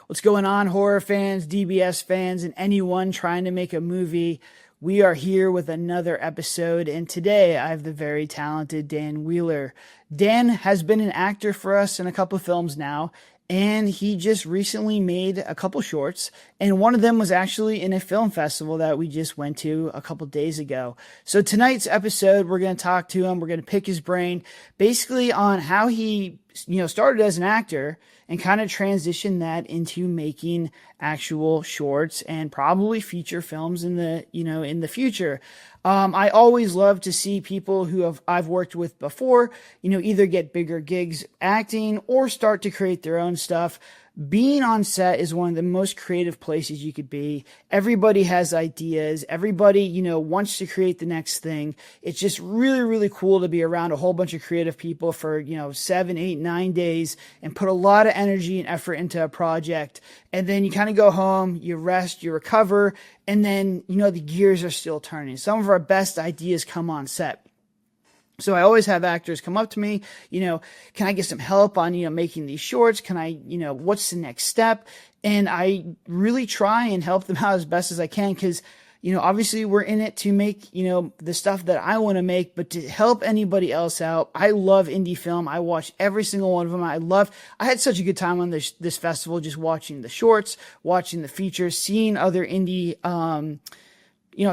What's going on, horror fans, DBS fans, and anyone trying to make a movie? We are here with another episode, and today I have the very talented Dan Wheeler. Dan has been an actor for us in a couple of films now, and he just recently made a couple shorts, and one of them was actually in a film festival that we just went to a couple days ago. So tonight's episode, we're going to talk to him, we're going to pick his brain basically on how he started as an actor and kind of transitioned that into making actual shorts and probably feature films in the future. I always love to see people who I've worked with before, either get bigger gigs acting or start to create their own stuff. Being on set is one of the most creative places you could be. Everybody has ideas. Everybody, wants to create the next thing. It's just really, really cool to be around a whole bunch of creative people for, 7, 8, 9 days and put a lot of energy and effort into a project. And then you kind of go home, you rest, you recover, and then, the gears are still turning. Some of our best ideas come on set. So I always have actors come up to me, can I get some help on, making these shorts? Can I, what's the next step? And I really try and help them out as best as I can because, obviously we're in it to make, the stuff that I want to make, but to help anybody else out. I love indie film. I watch every single one of them. I had such a good time on this festival, just watching the shorts, watching the features, seeing other indie,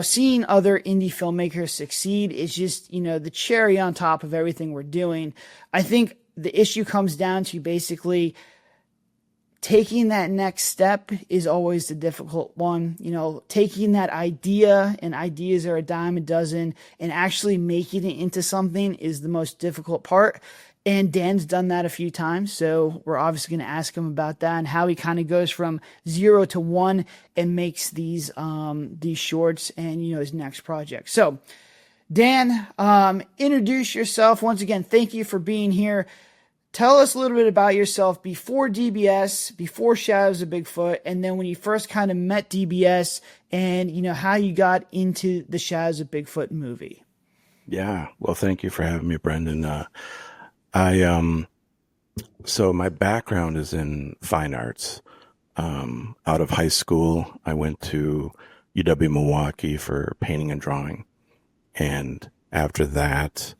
seeing other indie filmmakers succeed is just, the cherry on top of everything we're doing. I think the issue comes down to basically taking that next step is always the difficult one. Taking that idea, and ideas are a dime a dozen, and actually making it into something is the most difficult part. And Dan's done that a few times, so we're obviously going to ask him about that and how he kind of goes from 0 to 1 and makes these shorts and his next project. So, Dan, introduce yourself once again. Thank you for being here. Tell us a little bit about yourself before DBS, before Shadows of Bigfoot, and then when you first kind of met DBS, and how you got into the Shadows of Bigfoot movie. Yeah, well, thank you for having me, Brendan. So my background is in fine arts. Out of high school, I went to UW-Milwaukee for painting and drawing. And after that,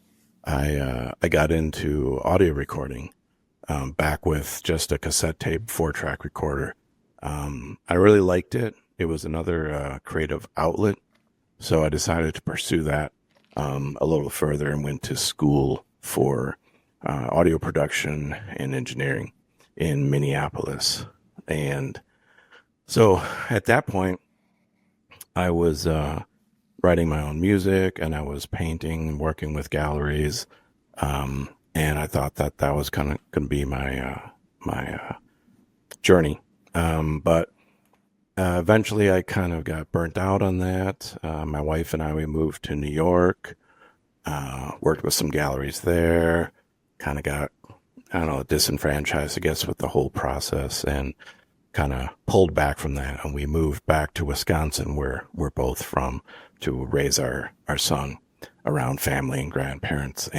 I got into audio recording, back with just a cassette tape 4-track recorder. I really liked it. It was another, creative outlet. So I decided to pursue that, a little further and went to school for audio production and engineering in Minneapolis. And so at that point, I was writing my own music and I was painting and working with galleries. And I thought that was kind of going to be my journey. But eventually I kind of got burnt out on that. My wife and we moved to New York, worked with some galleries there. Kind of got, disenfranchised, I guess, with the whole process and kind of pulled back from that. And we moved back to Wisconsin, where we're both from, to raise our son around family and grandparents.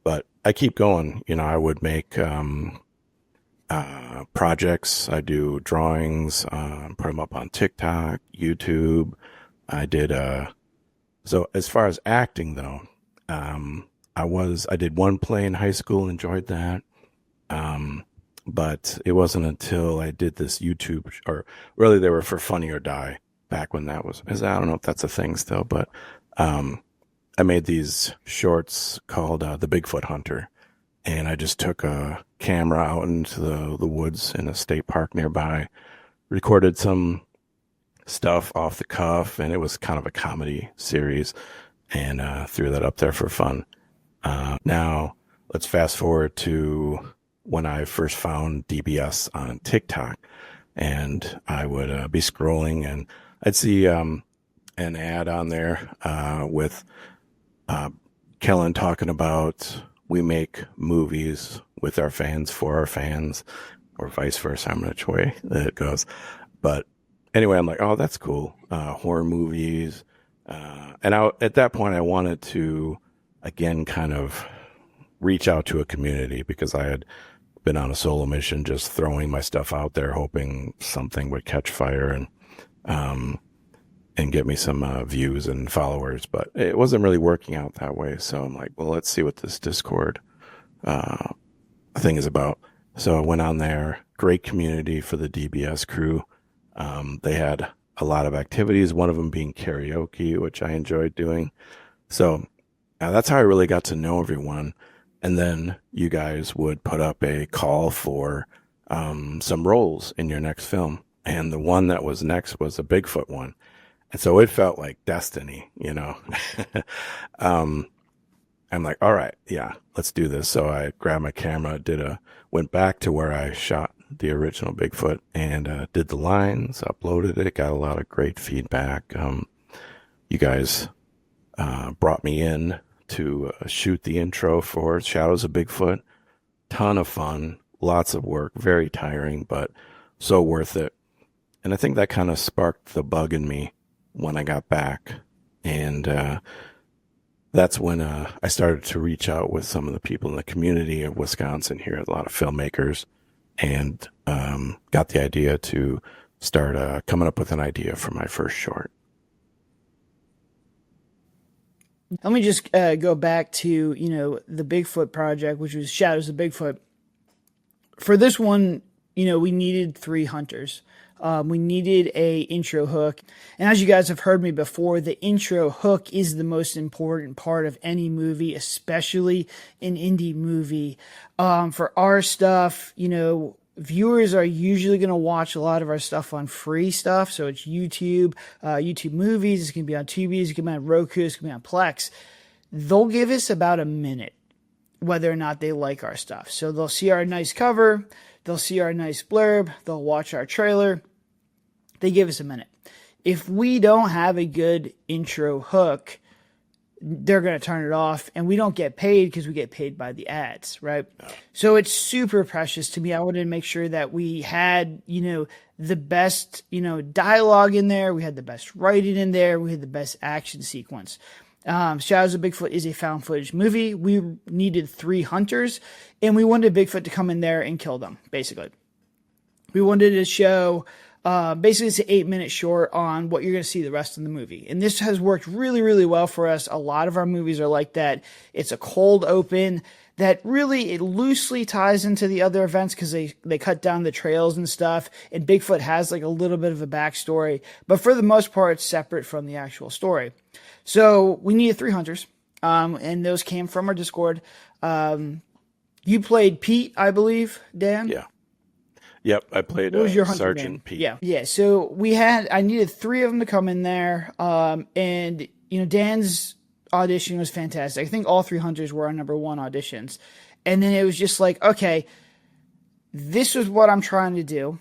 But I keep going. I would make projects. I do drawings, put them up on TikTok, YouTube. I did, so as far as acting, though, I did one play in high school, enjoyed that. But it wasn't until I did this YouTube, or really they were for Funny or Die back when I don't know if that's a thing still, but, I made these shorts called, The Bigfoot Hunter. And I just took a camera out into the woods in a state park nearby, recorded some stuff off the cuff, and it was kind of a comedy series, and, threw that up there for fun. Now let's fast forward to when I first found DBS on TikTok, and I would be scrolling and I'd see an ad on there with Kellen talking about we make movies with our fans for our fans, or vice versa. I'm not sure which way it goes, but anyway, I'm like, oh, that's cool. Horror movies, and at that point I wanted to again kind of reach out to a community because I had been on a solo mission, just throwing my stuff out there, hoping something would catch fire and get me some views and followers. But it wasn't really working out that way. So I'm like, well, let's see what this Discord thing is about. So I went on there. Great community for the DBS crew. They had a lot of activities, one of them being karaoke, which I enjoyed doing. So that's how I really got to know everyone. And then you guys would put up a call for some roles in your next film. And the one that was next was a Bigfoot one. And so it felt like destiny, you know. I'm like, all right, yeah, let's do this. So I grabbed my camera, went back to where I shot the original Bigfoot and did the lines, uploaded it, got a lot of great feedback. You guys brought me in to shoot the intro for Shadows of Bigfoot. Ton of fun, lots of work, very tiring, but so worth it. And I think that kind of sparked the bug in me when I got back. And that's when I started to reach out with some of the people in the community of Wisconsin here, a lot of filmmakers, and got the idea to start coming up with an idea for my first short. Let me just go back to, the Bigfoot project, which was Shadows of Bigfoot. For this one, we needed 3 hunters. We needed a intro hook. And as you guys have heard me before, the intro hook is the most important part of any movie, especially an indie movie. For our stuff, viewers are usually going to watch a lot of our stuff on free stuff. So it's YouTube, YouTube movies. It's going to be on Tubi. It's going to be on Roku. It's going to be on Plex. They'll give us about a minute whether or not they like our stuff. So they'll see our nice cover. They'll see our nice blurb. They'll watch our trailer. They give us a minute. If we don't have a good intro hook, they're going to turn it off, and we don't get paid because we get paid by the ads, right? No. So it's super precious to me. I wanted to make sure that we had, the best, dialogue in there. We had the best writing in there. We had the best action sequence. Shadows of Bigfoot is a found footage movie. We needed 3 hunters, and we wanted Bigfoot to come in there and kill them, basically. We wanted to show, basically it's an 8-minute short on what you're going to see the rest of the movie. And this has worked really, really well for us. A lot of our movies are like that. It's a cold open that really, it loosely ties into the other events because they cut down the trails and stuff. And Bigfoot has like a little bit of a backstory, but for the most part, it's separate from the actual story. So we needed 3 hunters, and those came from our Discord. You played Pete, I believe, Dan? Yeah. Yep, I played Sergeant Pete. Yeah. So I needed 3 of them to come in there, and Dan's audition was fantastic. I think all 3 hunters were our number 1 auditions, and then it was just like, okay, this is what I'm trying to do,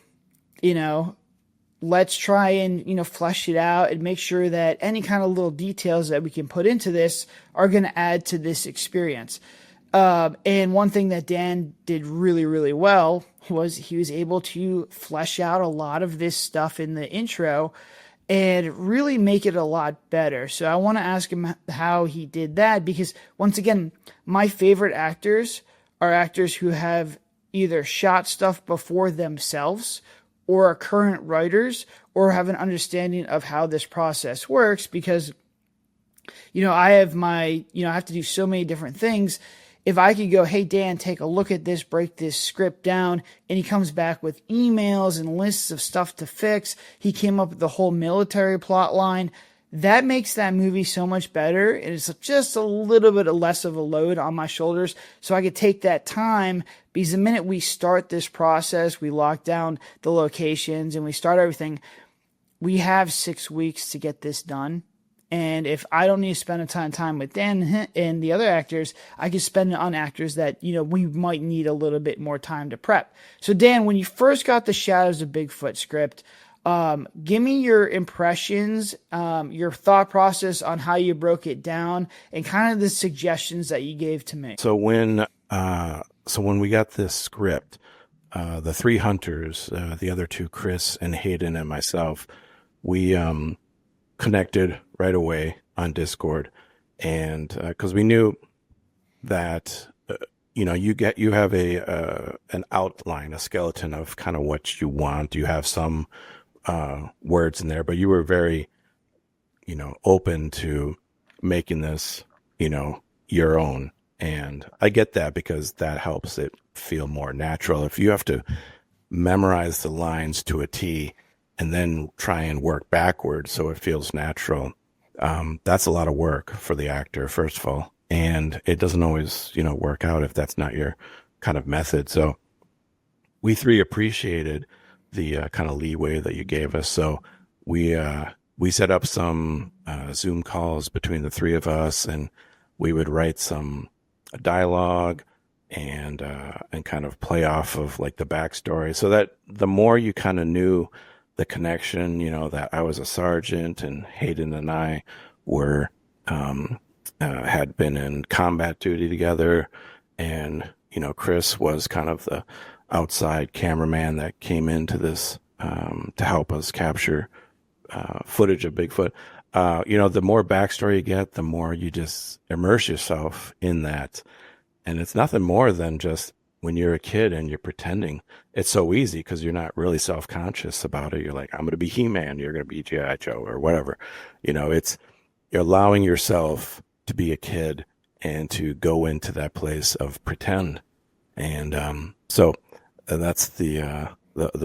let's try and, flesh it out and make sure that any kind of little details that we can put into this are going to add to this experience. And one thing that Dan did really, really well was he was able to flesh out a lot of this stuff in the intro and really make it a lot better. So I want to ask him how he did that, because once again, my favorite actors are actors who have either shot stuff before themselves or are current writers or have an understanding of how this process works, because, I have I have to do so many different things. If I could go, hey, Dan, take a look at this, break this script down, and he comes back with emails and lists of stuff to fix. He came up with the whole military plot line. That makes that movie so much better. And it's just a little bit less of a load on my shoulders. So I could take that time, because the minute we start this process, we lock down the locations and we start everything, we have 6 weeks to get this done. And if I don't need to spend a ton of time with Dan and the other actors, I can spend it on actors that, we might need a little bit more time to prep. So Dan, when you first got the Shadows of Bigfoot script, give me your impressions, your thought process on how you broke it down and kind of the suggestions that you gave to me. So when we got this script, the 3 hunters, the other 2, Chris and Hayden and myself, we, connected right away on Discord, and because we knew that you have an outline, a skeleton of kind of what you want. You have some words in there, but you were very, open to making this, your own. And I get that because that helps it feel more natural. If you have to memorize the lines to a T and then try and work backwards so it feels natural, that's a lot of work for the actor, first of all. And it doesn't always, work out if that's not your kind of method. So we three appreciated the kind of leeway that you gave us. So we set up some Zoom calls between the three of us, and we would write some dialogue and kind of play off of like the backstory, so that the more you kind of knew the connection, that I was a sergeant and Hayden and I were had been in combat duty together, and Chris was kind of the outside cameraman that came into this to help us capture footage of Bigfoot. The more backstory you get, the more you just immerse yourself in that. And it's nothing more than just when you're a kid and you're pretending. It's so easy because you're not really self-conscious about it. You're like, I'm going to be He-Man, you're going to be G.I. Joe or whatever. You're allowing yourself to be a kid and to go into that place of pretend. And so that's the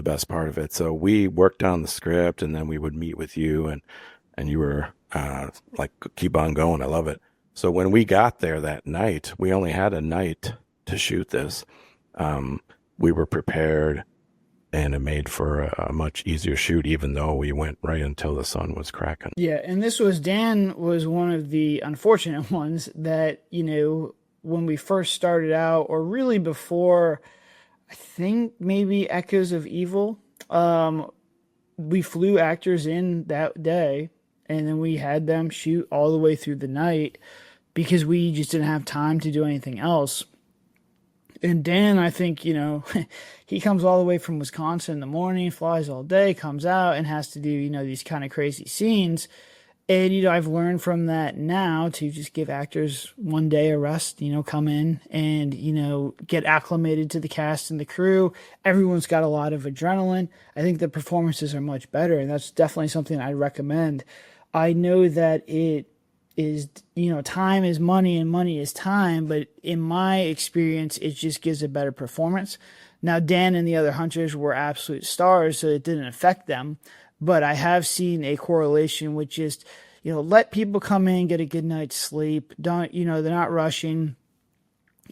best part of it. So we worked on the script, and then we would meet with you, and you were like, keep on going. I love it. So when we got there that night, we only had a night to shoot this. We were prepared, and it made for a much easier shoot, even though we went right until the sun was cracking. Yeah, and Dan was one of the unfortunate ones that, when we first started out, or really before, I think maybe Echoes of Evil, we flew actors in that day, and then we had them shoot all the way through the night because we just didn't have time to do anything else. And Dan, I think, he comes all the way from Wisconsin in the morning, flies all day, comes out and has to do, these kind of crazy scenes. And, I've learned from that now to just give actors one day a rest, come in and, get acclimated to the cast and the crew. Everyone's got a lot of adrenaline. I think the performances are much better, and that's definitely something I'd recommend. I know that it is, time is money and money is time, but in my experience, it just gives a better performance. Now, Dan and the other hunters were absolute stars, so it didn't affect them. But I have seen a correlation with just, let people come in, get a good night's sleep. Don't, they're not rushing.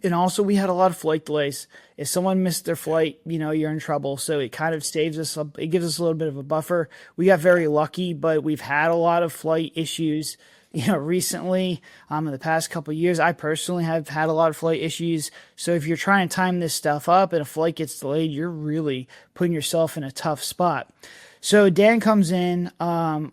And also we had a lot of flight delays. If someone missed their flight, you're in trouble. So it kind of saves us, it gives us a little bit of a buffer. We got very lucky, but we've had a lot of flight issues, recently, in the past couple of years. I personally have had a lot of flight issues. So if you're trying to time this stuff up and a flight gets delayed, you're really putting yourself in a tough spot. So Dan comes in.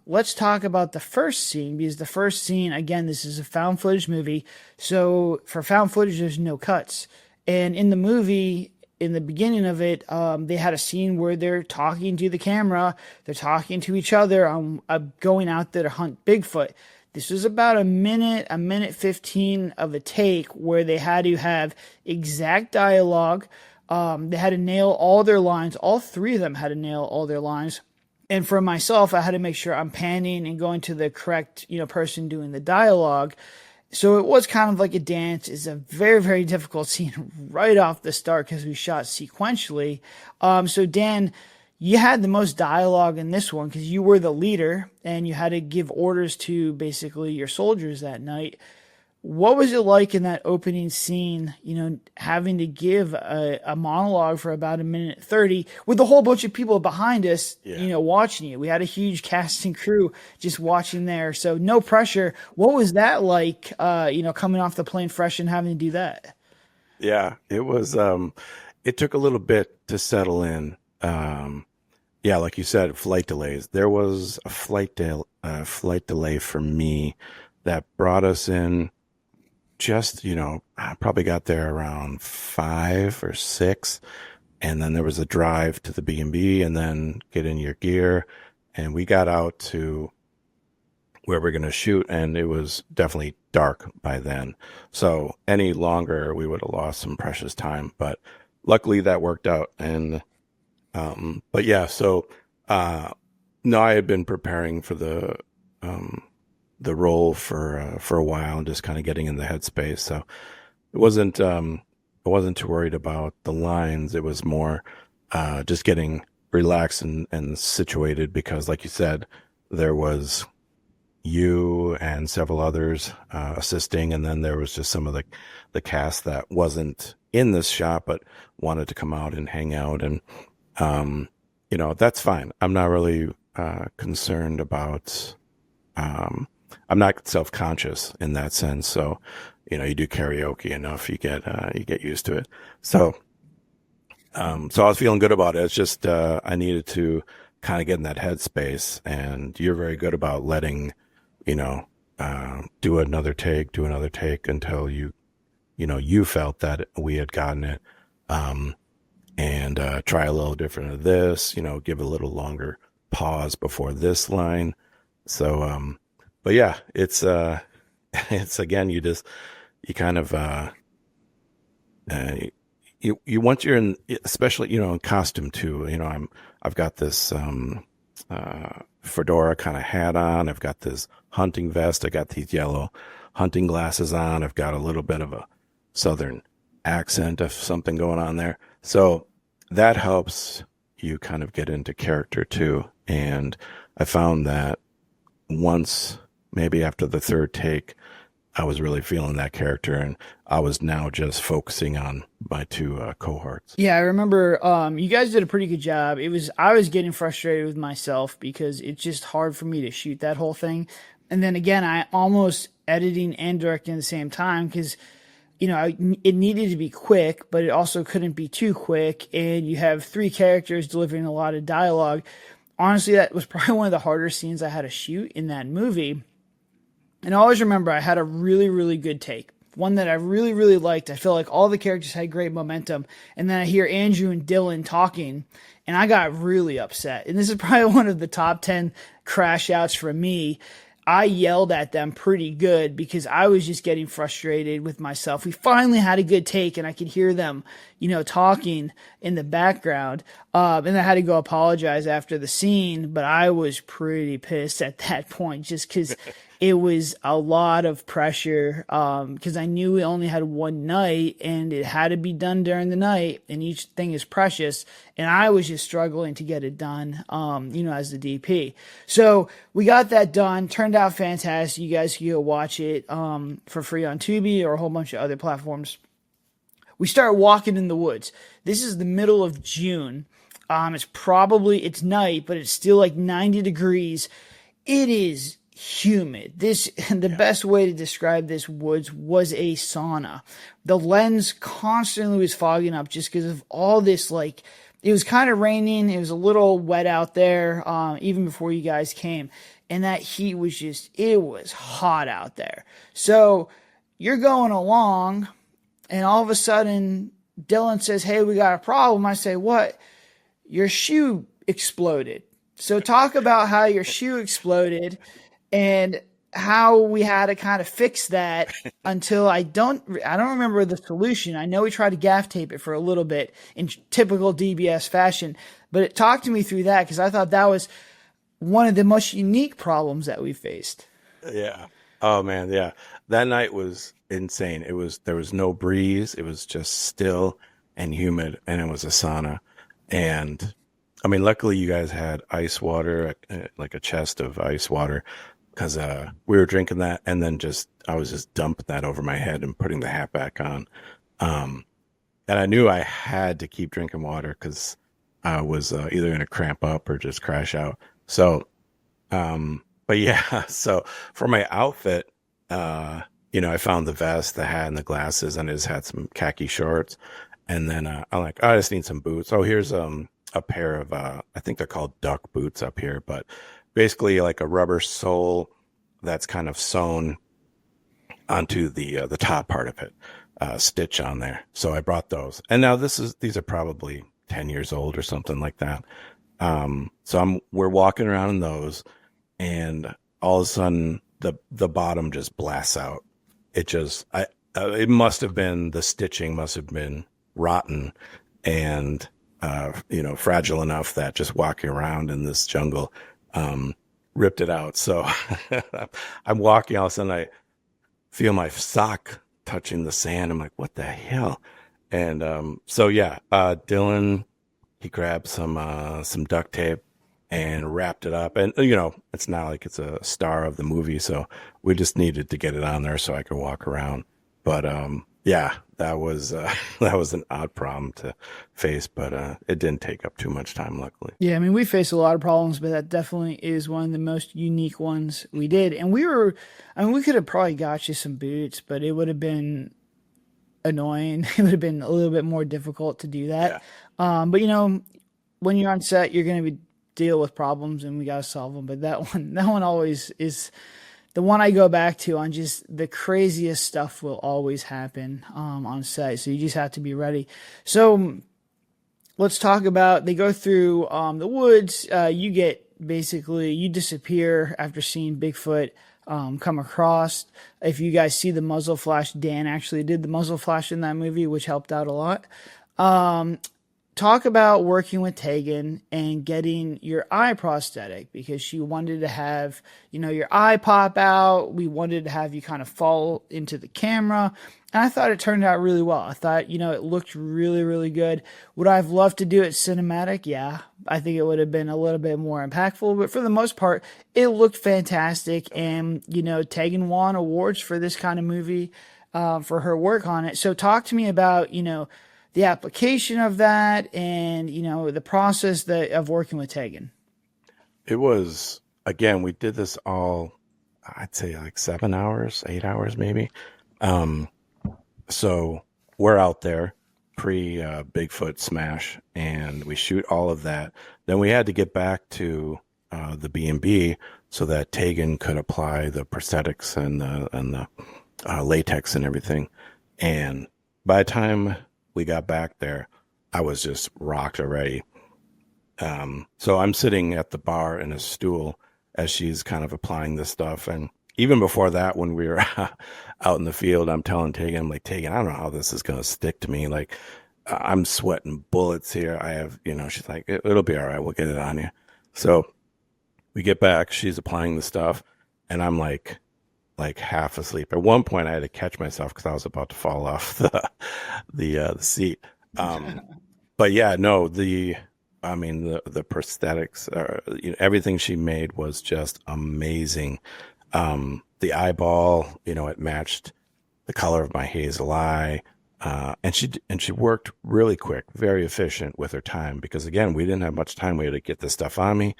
Let's talk about the first scene, because the first scene, again, this is a found footage movie. So for found footage, there's no cuts. And in the movie, in the beginning of it, they had a scene where they're talking to the camera. They're talking to each other on going out there to hunt Bigfoot. This was about a minute 15 of a take where they had to have exact dialogue. They had to nail all their lines. All three of them had to nail all their lines. And for myself, I had to make sure I'm panning and going to the correct, person doing the dialogue. So it was kind of like a dance. It's a very, very difficult scene right off the start because we shot sequentially. So Dan, you had the most dialogue in this one because you were the leader and you had to give orders to basically your soldiers that night. What was it like in that opening scene, having to give a monologue for about a minute 30 with a whole bunch of people behind us, watching you? We had a huge cast and crew just watching there. So no pressure. What was that like, coming off the plane fresh and having to do that? Yeah, it was, it took a little bit to settle in. Like you said, flight delays. There was a flight delay for me that brought us in. Just, I probably got there around 5 or 6. And then there was a drive to the B&B and then get in your gear. And we got out to where we're going to shoot, and it was definitely dark by then. So any longer, we would have lost some precious time. But luckily, that worked out. And but yeah, so no, I had been preparing for the role for a while and just kind of getting in the headspace. So it wasn't I wasn't too worried about the lines. It was more just getting relaxed and situated, because, like you said, there was you and several others assisting, and then there was just some of the cast that wasn't in this shot but wanted to come out and hang out, and that's fine. I'm not really concerned about. I'm not self-conscious in that sense. So, you do karaoke enough, you get used to it. So I was feeling good about it. It's just I needed to kind of get in that headspace, and you're very good about letting, do another take until you felt that we had gotten it, and try a little different of this, give a little longer pause before this line. So, but yeah, it's again, you kind of, you once you're in, especially, in costume too, I've got this, fedora kind of hat on. I've got this hunting vest. I got these yellow hunting glasses on. I've got a little bit of a Southern accent of something going on there. So that helps you kind of get into character too. And I found that once, maybe after the third take, I was really feeling that character, and I was now just focusing on my two cohorts. Yeah, I remember you guys did a pretty good job. I was getting frustrated with myself because it's just hard for me to shoot that whole thing. And then again, I almost editing and directing at the same time because, it needed to be quick, but it also couldn't be too quick. And you have three characters delivering a lot of dialogue. Honestly, that was probably one of the harder scenes I had to shoot in that movie. And I always remember I had a really, really good take. One that I really, really liked. I feel like all the characters had great momentum. And then I hear Andrew and Dylan talking, and I got really upset. And this is probably one of the top 10 crash outs for me. I yelled at them pretty good because I was just getting frustrated with myself. We finally had a good take, and I could hear them, talking in the background. And I had to go apologize after the scene, but I was pretty pissed at that point just because it was a lot of pressure, because I knew we only had one night and it had to be done during the night, and each thing is precious. And I was just struggling to get it done, as the DP. So we got that done. Turned out fantastic. You guys can go watch it for free on Tubi or a whole bunch of other platforms. We start walking in the woods. This is the middle of June. It's night, but it's still like 90 degrees. It is humid. The best way to describe this woods was a sauna. The lens constantly was fogging up just because of all this, it was kind of raining. It was a little wet out there, even before you guys came. And that heat was it was hot out there. So you're going along, and all of a sudden Dylan says, "Hey, we got a problem." I say, "What?" "Your shoe exploded." So talk about how your shoe exploded and how we had to kind of fix that until I don't remember the solution. I know we tried to gaff tape it for a little bit in typical DBS fashion, but it talked to me through that because I thought that was one of the most unique problems that we faced. Yeah. Oh man. Yeah. That night was insane. There was no breeze. It was just still and humid, and it was a sauna. And I mean, luckily you guys had ice water, like a chest of ice water, because we were drinking that, and then I was just dumping that over my head and putting the hat back on. And I knew I had to keep drinking water because I was either going to cramp up or just crash out. So, but yeah, so for my outfit, I found the vest, the hat, and the glasses, and I just had some khaki shorts. And then I'm like, I just need some boots. Oh, here's a pair of, I think they're called duck boots up here, but basically like a rubber sole that's kind of sewn onto the top part of it, stitch on there. So I brought those. And now these are probably 10 years old or something like that. So we're walking around in those, and all of a sudden the bottom just blasts out. It must have been, the stitching must have been rotten and, fragile enough that just walking around in this jungle, ripped it out. So I'm walking, all of a sudden I feel my sock touching the sand. I'm like, what the hell? And, Dylan, he grabbed some duct tape and wrapped it up. And, it's not like it's a star of the movie. So we just needed to get it on there so I could walk around. But, that was an odd problem to face, but, it didn't take up too much time, luckily. Yeah, I mean, we face a lot of problems, but that definitely is one of the most unique ones we did. And we could have probably got you some boots, but it would have been annoying. It would have been a little bit more difficult to do that. Yeah. But when you're on set, you're going to deal with problems and we got to solve them. But that one always is the one I go back to on just the craziest stuff will always happen on set. So you just have to be ready. So let's talk about, they go through the woods. You disappear after seeing Bigfoot come across. If you guys see the muzzle flash, Dan actually did the muzzle flash in that movie, which helped out a lot. Talk about working with Tegan and getting your eye prosthetic, because she wanted to have, your eye pop out. We wanted to have you kind of fall into the camera. And I thought it turned out really well. I thought, it looked really, really good. Would I have loved to do it cinematic? Yeah, I think it would have been a little bit more impactful. But for the most part, it looked fantastic. And, Tegan won awards for this kind of movie for her work on it. So talk to me about, the application of that and, the process of working with Tegan. It was, again, we did this all, I'd say like 7 hours, 8 hours maybe. So we're out there pre Bigfoot smash and we shoot all of that. Then we had to get back to the B&B so that Tegan could apply the prosthetics and the latex and everything. And by the time we got back there, I was just rocked already. So I'm sitting at the bar in a stool as she's kind of applying this stuff. And even before that, when we were out in the field, I'm telling Tegan, I'm like, Tegan, I don't know how this is going to stick to me. Like, I'm sweating bullets here. I have, she's like, it'll be all right. We'll get it on you. So we get back, she's applying the stuff and I'm like half asleep. At one point I had to catch myself because I was about to fall off the seat. But yeah, no, the prosthetics, everything she made was just amazing. The eyeball, it matched the color of my hazel eye. And she worked really quick, very efficient with her time, because again, we didn't have much time. We had to get this stuff on me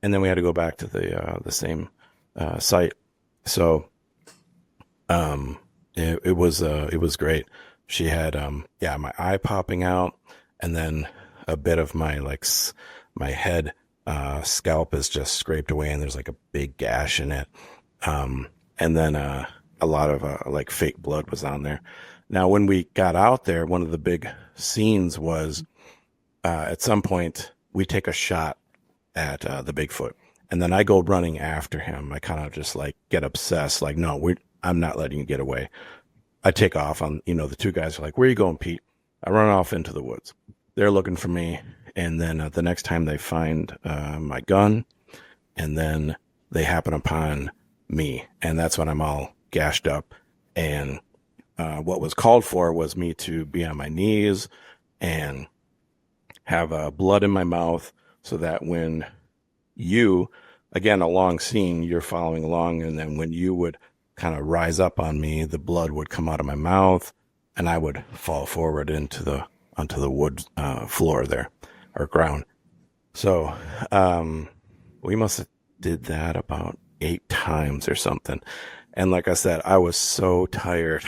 and then we had to go back to the same, site. So, it was great. She had, my eye popping out and then a bit of my, my head, scalp is just scraped away and there's like a big gash in it. And then, a lot of, fake blood was on there. Now, when we got out there, one of the big scenes was, at some point we take a shot at, the Bigfoot and then I go running after him. I kind of just get obsessed. No, I'm not letting you get away. I take off on, the two guys are like, where are you going, Pete? I run off into the woods. They're looking for me. And then the next time they find my gun, and then they happen upon me. And that's when I'm all gashed up. And what was called for was me to be on my knees and have blood in my mouth so that when you, again, a long scene, you're following along. And then when you would kind of rise up on me, the blood would come out of my mouth and I would fall forward onto the wood floor there, or ground. So we must have did that about 8 times or something. And like I said, I was so tired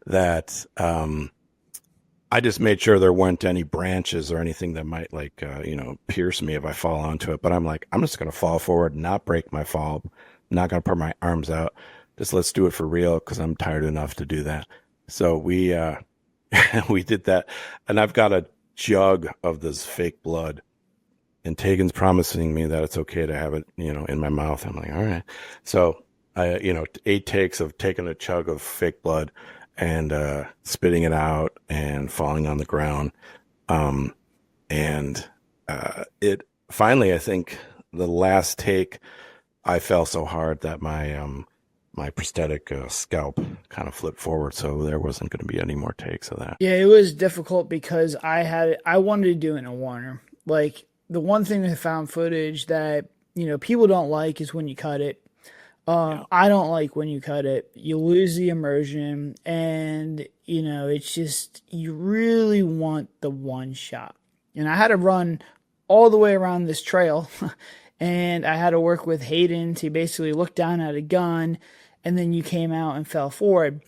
that I just made sure there weren't any branches or anything that might pierce me if I fall onto it. But I'm like, I'm just going to fall forward, not break my fall. I'm not going to put my arms out. Just let's do it for real, because I'm tired enough to do that. So we we did that. And I've got a jug of this fake blood and Tegan's promising me that it's okay to have it, in my mouth. I'm like, all right. So I, 8 takes of taking a chug of fake blood and spitting it out and falling on the ground. And it finally, I think the last take, I fell so hard that my prosthetic scalp kind of flipped forward, so there wasn't going to be any more takes of that. Yeah, it was difficult because I wanted to do it in a Warner. Like, the one thing with found footage that, people don't like is when you cut it. I don't like when you cut it. You lose the immersion, and, it's just, you really want the one shot. And I had to run all the way around this trail, and I had to work with Hayden to basically look down at a gun, and then you came out and fell forward.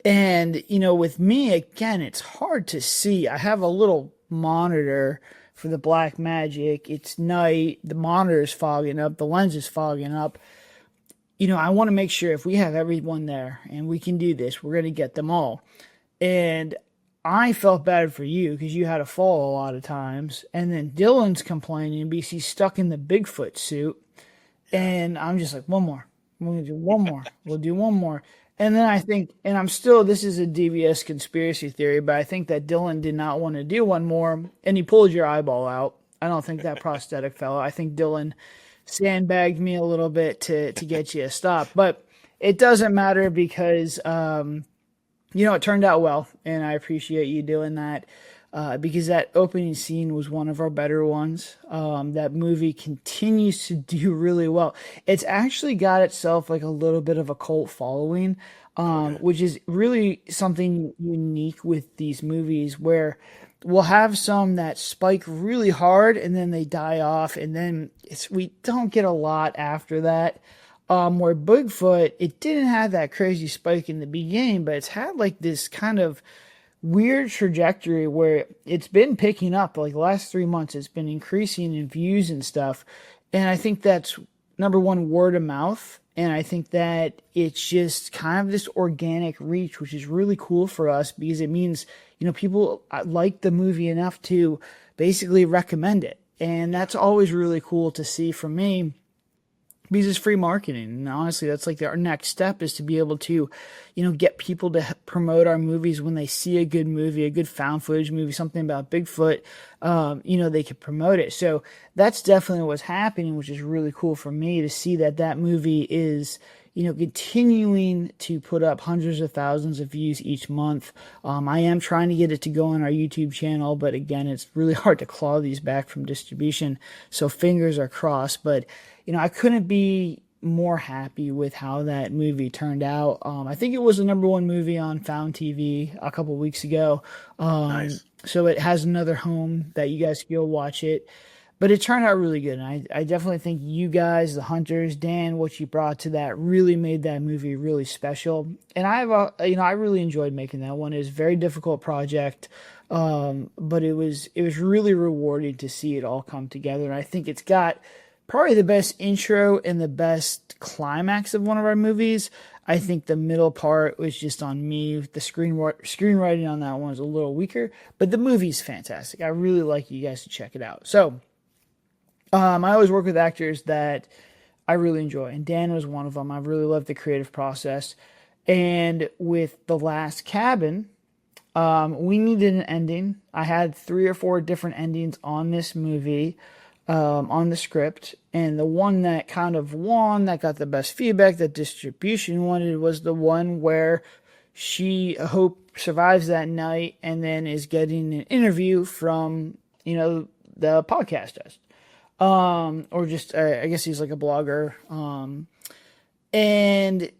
And, with me, again, it's hard to see. I have a little monitor for the black magic. It's night. The monitor is fogging up. The lens is fogging up. I want to make sure if we have everyone there and we can do this, we're going to get them all. And I felt bad for you because you had to fall a lot of times. And then Dylan's complaining because he's stuck in the Bigfoot suit. And I'm just like, one more. We're going to do one more. We'll do one more. And then I think, and this is a DBS conspiracy theory, but I think that Dylan did not want to do one more, and he pulled your eyeball out. I don't think that prosthetic fell. I think Dylan sandbagged me a little bit to get you to stop. But it doesn't matter because, it turned out well, and I appreciate you doing that. Because that opening scene was one of our better ones. That movie continues to do really well. It's actually got itself like a little bit of a cult following, which is really something unique with these movies where we'll have some that spike really hard and then they die off, and then we don't get a lot after that. Where Bigfoot, it didn't have that crazy spike in the beginning, but it's had like this kind of weird trajectory where it's been picking up. Like the last 3 months, it's been increasing in views and stuff. And I think that's number one, word of mouth. And I think that it's just kind of this organic reach, which is really cool for us because it means, people like the movie enough to basically recommend it. And that's always really cool to see from me, because it's free marketing. And honestly, that's like our next step is to be able to, get people to promote our movies when they see a good movie, a good found footage movie, something about Bigfoot, they could promote it. So that's definitely what's happening, which is really cool for me to see that movie is, continuing to put up hundreds of thousands of views each month. I am trying to get it to go on our YouTube channel, but again, it's really hard to claw these back from distribution. So fingers are crossed, but I couldn't be more happy with how that movie turned out. I think it was the number one movie on Found TV a couple weeks ago. Nice. So it has another home that you guys can go watch it. But it turned out really good. And I definitely think you guys, the Hunters, Dan, what you brought to that really made that movie really special. And I really enjoyed making that one. It was a very difficult project. But it was really rewarding to see it all come together. And I think it's got probably the best intro and the best climax of one of our movies. I think the middle part was just on me. The screenwriting on that one was a little weaker, but the movie's fantastic. I really like you guys to check it out. So, I always work with actors that I really enjoy, and Dan was one of them. I really love the creative process. And with The Last Cabin, we needed an ending. I had 3 or 4 different endings on this movie. On the script, and the one that kind of won, that got the best feedback, that distribution wanted, was the one where Hope survives that night and then is getting an interview from, the podcast host. Or just, I guess he's like a blogger. And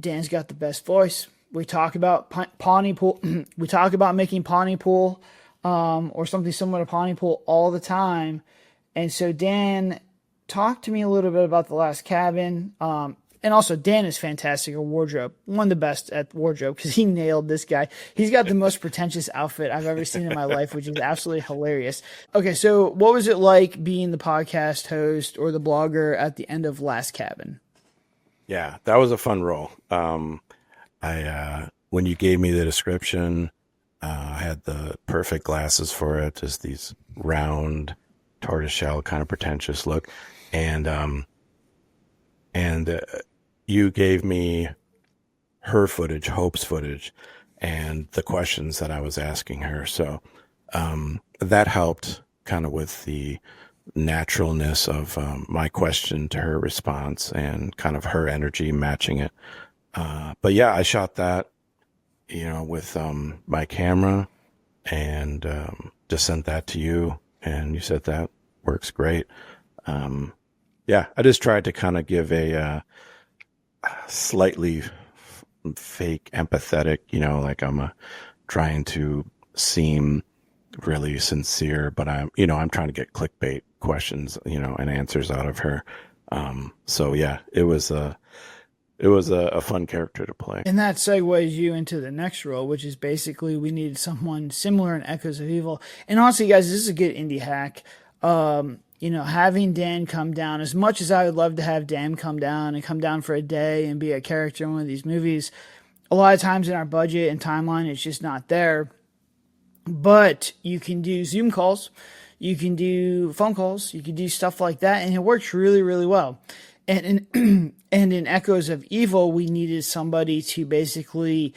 Dan's got the best voice. We talk about Pawnee Pool. We talk about making Pawnee Pool, or something similar to Pawnee Pool all the time. And so Dan talked to me a little bit about The Last Cabin. And also Dan is fantastic at wardrobe. One of the best at wardrobe because he nailed this guy. He's got the most pretentious outfit I've ever seen in my life, which is absolutely hilarious. Okay, so what was it like being the podcast host or the blogger at the end of Last Cabin? Yeah, that was a fun role. When you gave me the description, I had the perfect glasses for it, just these round tortoiseshell kind of pretentious look. And you gave me her footage, Hope's footage, and the questions that I was asking her. So that helped kind of with the naturalness of my question to her response and kind of her energy matching it. But yeah, I shot that, with my camera and just sent that to you. And you said that works great. Yeah, I just tried to kind of give a slightly fake empathetic, like I'm trying to seem really sincere, but I'm trying to get clickbait questions, and answers out of her. So yeah, it was a fun character to play. And that segues you into the next role, which is basically we needed someone similar in Echoes of Evil. And honestly, guys, this is a good indie hack. Having Dan come down, as much as I would love to have Dan come down for a day and be a character in one of these movies, a lot of times in our budget and timeline, it's just not there. But you can do Zoom calls, you can do phone calls, you can do stuff like that, and it works really, really well. And in Echoes of Evil, we needed somebody to basically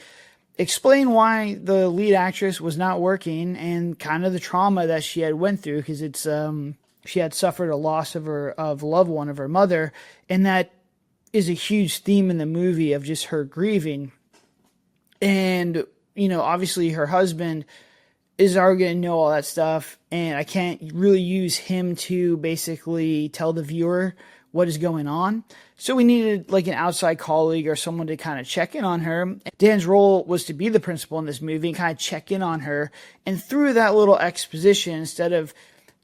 explain why the lead actress was not working and kind of the trauma that she had went through, because it's she had suffered a loss of a loved one, of her mother, and that is a huge theme in the movie of just her grieving. And obviously her husband is already going to know all that stuff, and I can't really use him to basically tell the viewer what is going on. So we needed like an outside colleague or someone to kind of check in on her. Dan's role was to be the principal in this movie and kind of check in on her. And through that little exposition, instead of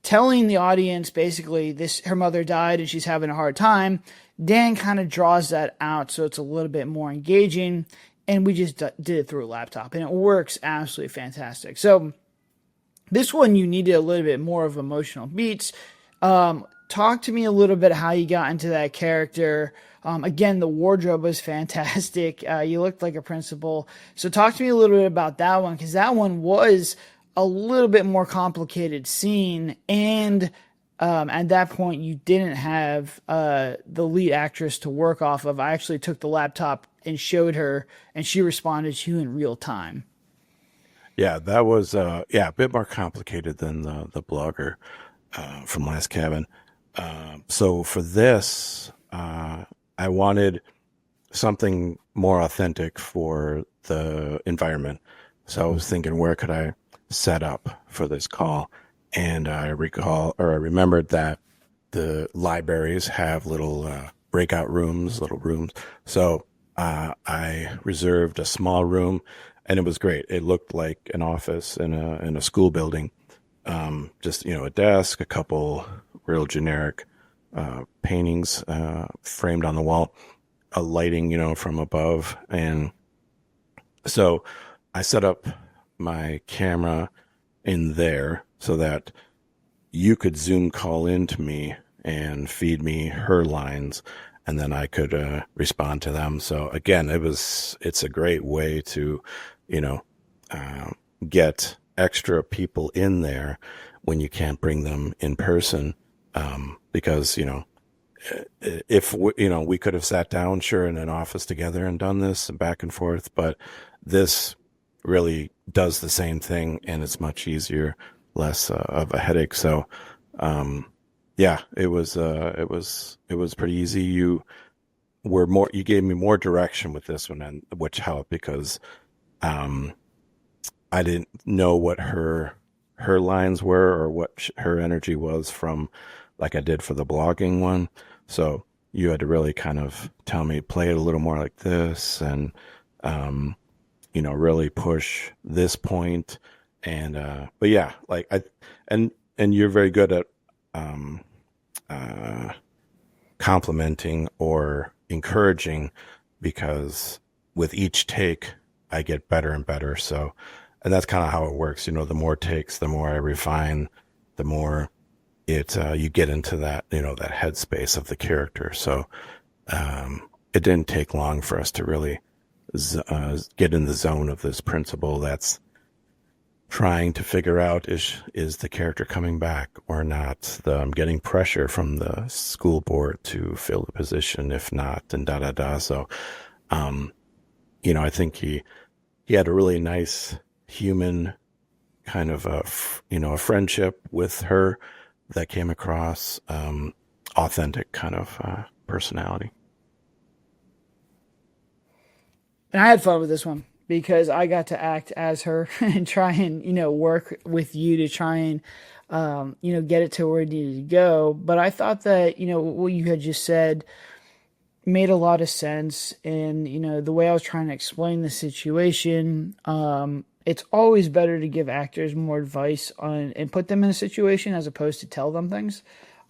telling the audience basically her mother died and she's having a hard time, Dan kind of draws that out so it's a little bit more engaging. And we just did it through a laptop, and it works absolutely fantastic. So this one, you needed a little bit more of emotional beats. Talk to me a little bit how you got into that character. Again, the wardrobe was fantastic. You looked like a principal. So talk to me a little bit about that one, because that one was a little bit more complicated scene. And at that point, you didn't have the lead actress to work off of. I actually took the laptop and showed her, and she responded to you in real time. Yeah, that was a bit more complicated than the blogger from Last Cabin. So for this, I wanted something more authentic for the environment. So I was thinking, where could I set up for this call? And I remembered that the libraries have little breakout rooms, little rooms. So I reserved a small room, and it was great. It looked like an office in a school building. Just, a desk, a couple real generic paintings framed on the wall, a lighting, from above. And so I set up my camera in there so that you could Zoom call into me and feed me her lines, and then I could respond to them. So again, it's a great way to, get extra people in there when you can't bring them in person. Because, if we could have sat down, sure, in an office together and done this and back and forth, but this really does the same thing, and it's much easier, less of a headache. So, it was pretty easy. You gave me more direction with this one, and which helped because, I didn't know what her lines were or what her energy was from, like I did for the blogging one. So you had to really kind of tell me, play it a little more like this, and, really push this point. And, but yeah, like and you're very good at, complimenting or encouraging, because with each take I get better and better. So, and that's kind of how it works. The more takes, the more I refine, the more you get into that, that headspace of the character. So, it didn't take long for us to really get in the zone of this principal that's trying to figure out is the character coming back or not. I'm getting pressure from the school board to fill the position. If not, and da da da. So, I think he had a really nice human kind of a friendship with her that came across, authentic kind of personality. And I had fun with this one because I got to act as her and try and, work with you to try and, get it to where it needed to go. But I thought that, what you had just said made a lot of sense. And, the way I was trying to explain the situation, it's always better to give actors more advice on and put them in a situation as opposed to tell them things.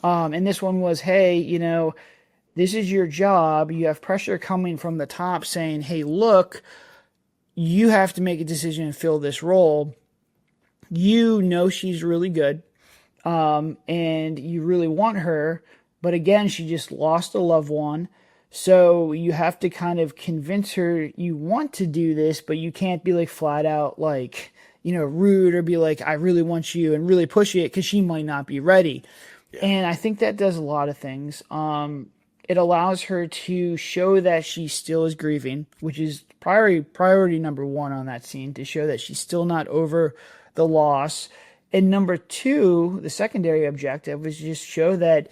And this one was, hey, this is your job. You have pressure coming from the top saying, hey, look, you have to make a decision and fill this role. She's really good. And you really want her. But again, she just lost a loved one. So you have to kind of convince her you want to do this, but you can't be like flat out like, rude or be like, I really want you and really push it because she might not be ready. Yeah. And I think that does a lot of things. It allows her to show that she still is grieving, which is priority number one on that scene, to show that she's still not over the loss. And number two, the secondary objective was just show that,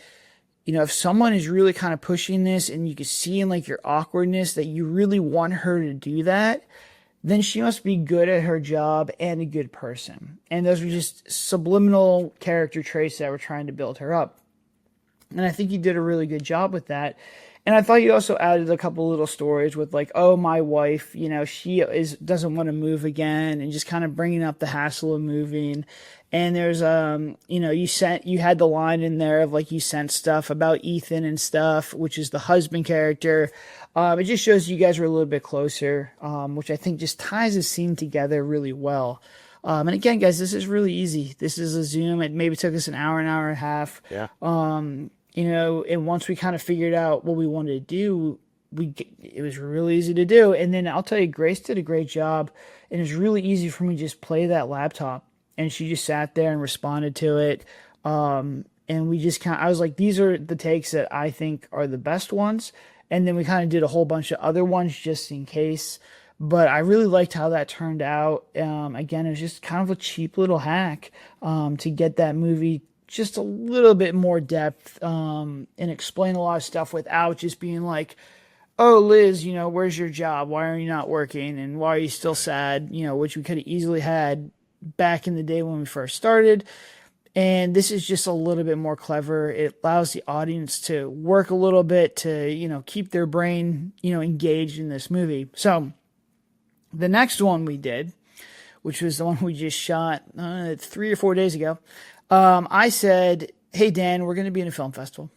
if someone is really kind of pushing this and you can see in like your awkwardness that you really want her to do that, then she must be good at her job and a good person. And those were just subliminal character traits that were trying to build her up. And I think you did a really good job with that. And I thought you also added a couple little stories with like, oh, my wife, she doesn't want to move again, and just kind of bringing up the hassle of moving. And there's, you had the line in there of like, you sent stuff about Ethan and stuff, which is the husband character. It just shows you guys were a little bit closer, which I think just ties the scene together really well. And again, guys, this is really easy. This is a Zoom. It maybe took us an hour and a half. Yeah. And once we kind of figured out what we wanted to do, it was really easy to do. And then I'll tell you, Grace did a great job, and it was really easy for me to just play that laptop, and she just sat there and responded to it. And we just I was like, these are the takes that I think are the best ones. And then we kind of did a whole bunch of other ones just in case. But I really liked how that turned out. Again, it was just kind of a cheap little hack to get that movie just a little bit more depth and explain a lot of stuff without just being like, oh, Liz, where's your job? Why are you not working? And why are you still sad? Which we could have easily had back in the day when we first started. And this is just a little bit more clever. It allows the audience to work a little bit to, keep their brain, engaged in this movie. So the next one we did, which was the one we just shot 3 or 4 days ago, I said, hey, Dan, we're going to be in a film festival.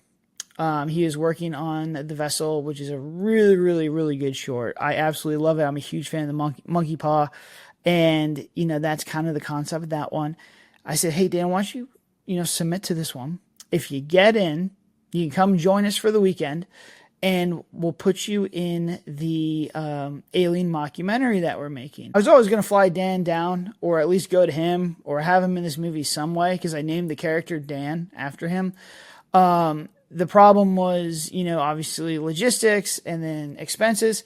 He is working on The Vessel, which is a really, really, really good short. I absolutely love it. I'm a huge fan of the Monkey Paw. And, that's kind of the concept of that one. I said, hey, Dan, why don't you, submit to this one? If you get in, you can come join us for the weekend, and we'll put you in the alien mockumentary that we're making. I was always going to fly Dan down, or at least go to him, or have him in this movie some way, because I named the character Dan after him. The problem was, obviously logistics and then expenses.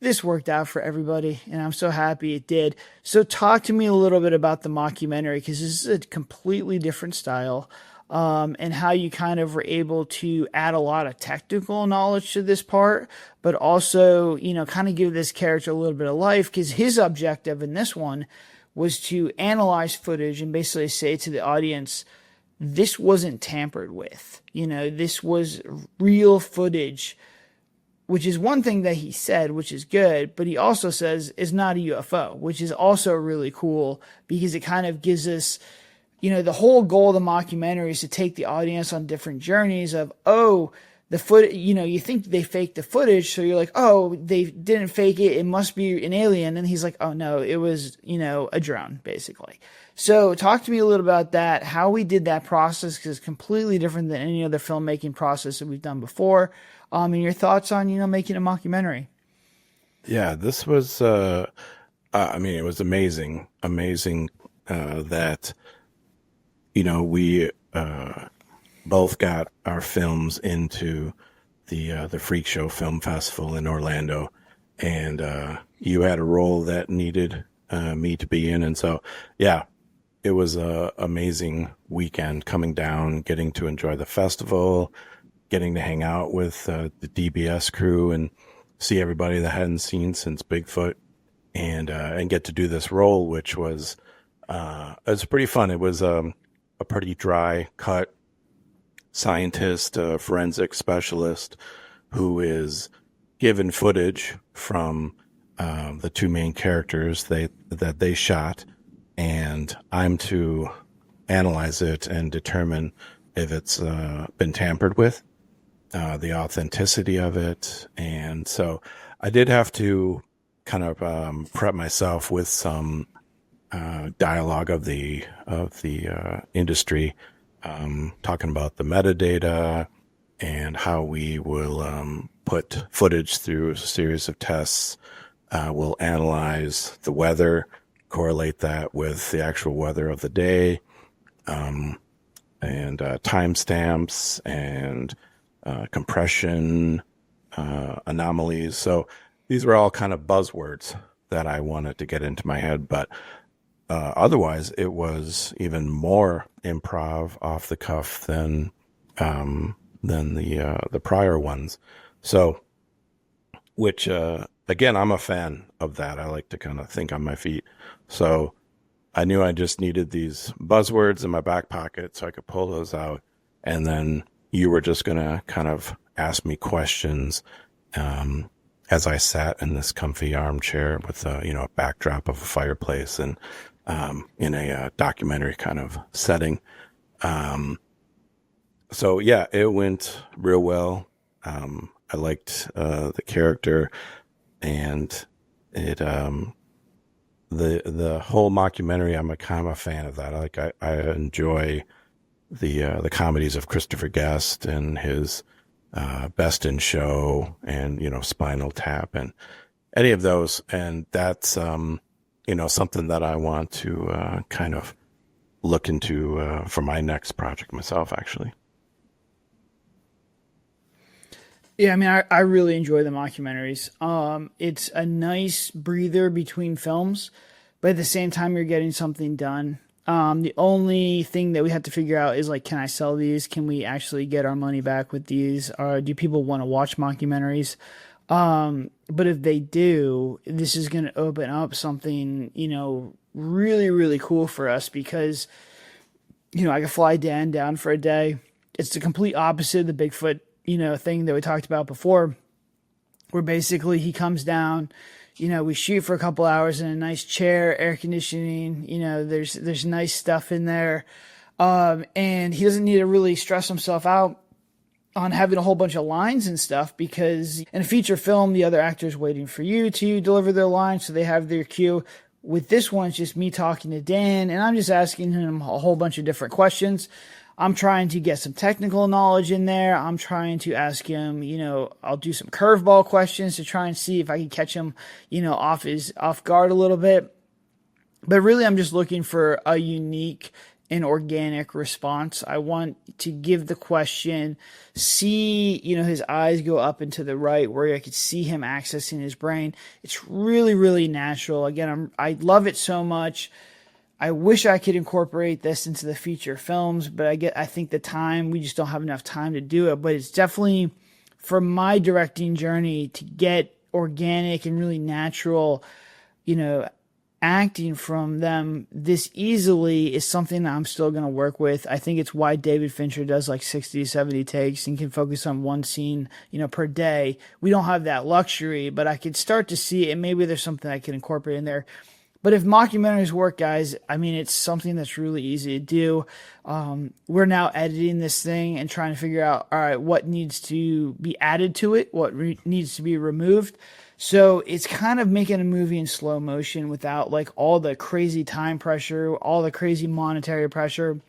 This worked out for everybody, and I'm so happy it did. So talk to me a little bit about the mockumentary, because this is a completely different style, and how you kind of were able to add a lot of technical knowledge to this part, but also, kind of give this character a little bit of life, because his objective in this one was to analyze footage and basically say to the audience, this wasn't tampered with. This was real footage, which is one thing that he said, which is good, but he also says it's not a UFO, which is also really cool, because it kind of gives us, the whole goal of the mockumentary is to take the audience on different journeys of, oh, the footage, you think they faked the footage, so you're like, oh, they didn't fake it, it must be an alien. And he's like, oh no, it was, a drone, basically. So talk to me a little about that, how we did that process, because it's completely different than any other filmmaking process that we've done before. And your thoughts on, making a mockumentary. Yeah, this was, it was amazing that, we both got our films into the Freak Show Film Festival in Orlando, and you had a role that needed me to be in, and so yeah, it was a amazing weekend coming down, getting to enjoy the festival, getting to hang out with the DBS crew and see everybody that I hadn't seen since Bigfoot, and get to do this role, which was it's pretty fun. It was a pretty dry cut scientist, forensic specialist who is given footage from the two main characters that they shot, and I'm to analyze it and determine if it's been tampered with, the authenticity of it. And so I did have to kind of prep myself with some dialogue of the industry, talking about the metadata and how we will put footage through a series of tests. We'll analyze the weather, correlate that with the actual weather of the day, and timestamps and compression anomalies. So these were all kind of buzzwords that I wanted to get into my head, but otherwise it was even more improv, off the cuff than the prior ones. So, which again, I'm a fan of that. I like to kind of think on my feet. So I knew I just needed these buzzwords in my back pocket so I could pull those out. And then you were just going to kind of ask me questions as I sat in this comfy armchair with a backdrop of a fireplace and in a documentary kind of setting. So yeah, it went real well. I liked the character, and it the whole mockumentary. I'm a kind of a fan of that. I enjoy the comedies of Christopher Guest and his Best in Show and Spinal Tap and any of those, and that's something that I want to kind of look into for my next project myself, actually. Yeah, I mean, I really enjoy the mockumentaries. It's a nice breather between films, but at the same time, you're getting something done. The only thing that we have to figure out is, like, can I sell these? Can we actually get our money back with these? Or do people want to watch mockumentaries? But if they do, this is going to open up something, really, really cool for us because, I could fly Dan down for a day. It's the complete opposite of the Bigfoot thing that we talked about before, where basically he comes down, we shoot for a couple hours in a nice chair, air conditioning, there's nice stuff in there. And he doesn't need to really stress himself out on having a whole bunch of lines and stuff, because in a feature film, the other actor's waiting for you to deliver their lines, so they have their cue. With this one, it's just me talking to Dan, and I'm just asking him a whole bunch of different questions. I'm trying to get some technical knowledge in there. I'm trying to ask him, I'll do some curveball questions to try and see if I can catch him, off guard a little bit. But really, I'm just looking for a unique and organic response. I want to give the question, see, his eyes go up and to the right where I could see him accessing his brain. It's really, really natural. Again, I love it so much. I wish I could incorporate this into the feature films, but I think we just don't have enough time to do it. But it's definitely, for my directing journey, to get organic and really natural, acting from them this easily is something that I'm still going to work with. I think it's why David Fincher does like 60 to 70 takes and can focus on one scene, per day. We don't have that luxury, but I could start to see it, and maybe there's something I can incorporate in there. But if mockumentaries work, guys, I mean, it's something that's really easy to do. We're now editing this thing and trying to figure out, all right, what needs to be added to it, what needs to be removed. So it's kind of making a movie in slow motion without like all the crazy time pressure, all the crazy monetary pressure.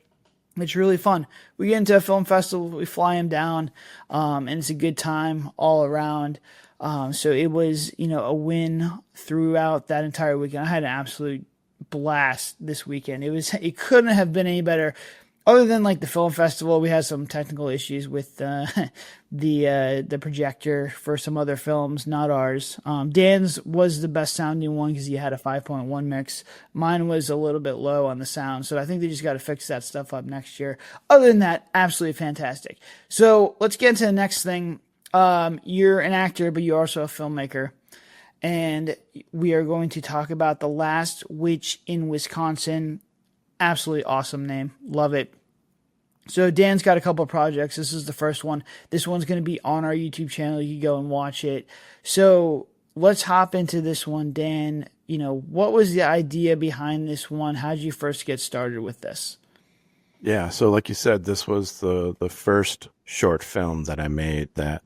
It's really fun. We get into a film festival, we fly him down, and it's a good time all around. So it was, a win throughout that entire weekend. I had an absolute blast this weekend. It couldn't have been any better. Other than like the film festival, we had some technical issues with the projector for some other films, not ours. Dan's was the best sounding one because he had a 5.1 mix. Mine was a little bit low on the sound, so I think they just got to fix that stuff up next year. Other than that, absolutely fantastic. So let's get into the next thing. You're an actor, but you're also a filmmaker. And we are going to talk about The Last Witch in Wisconsin. Absolutely awesome name. Love it. So Dan's got a couple of projects. This is the first one. This one's going to be on our YouTube channel. You can go and watch it. So let's hop into this one, Dan. What was the idea behind this one? How did you first get started with this? Yeah, so like you said, this was the first short film that I made that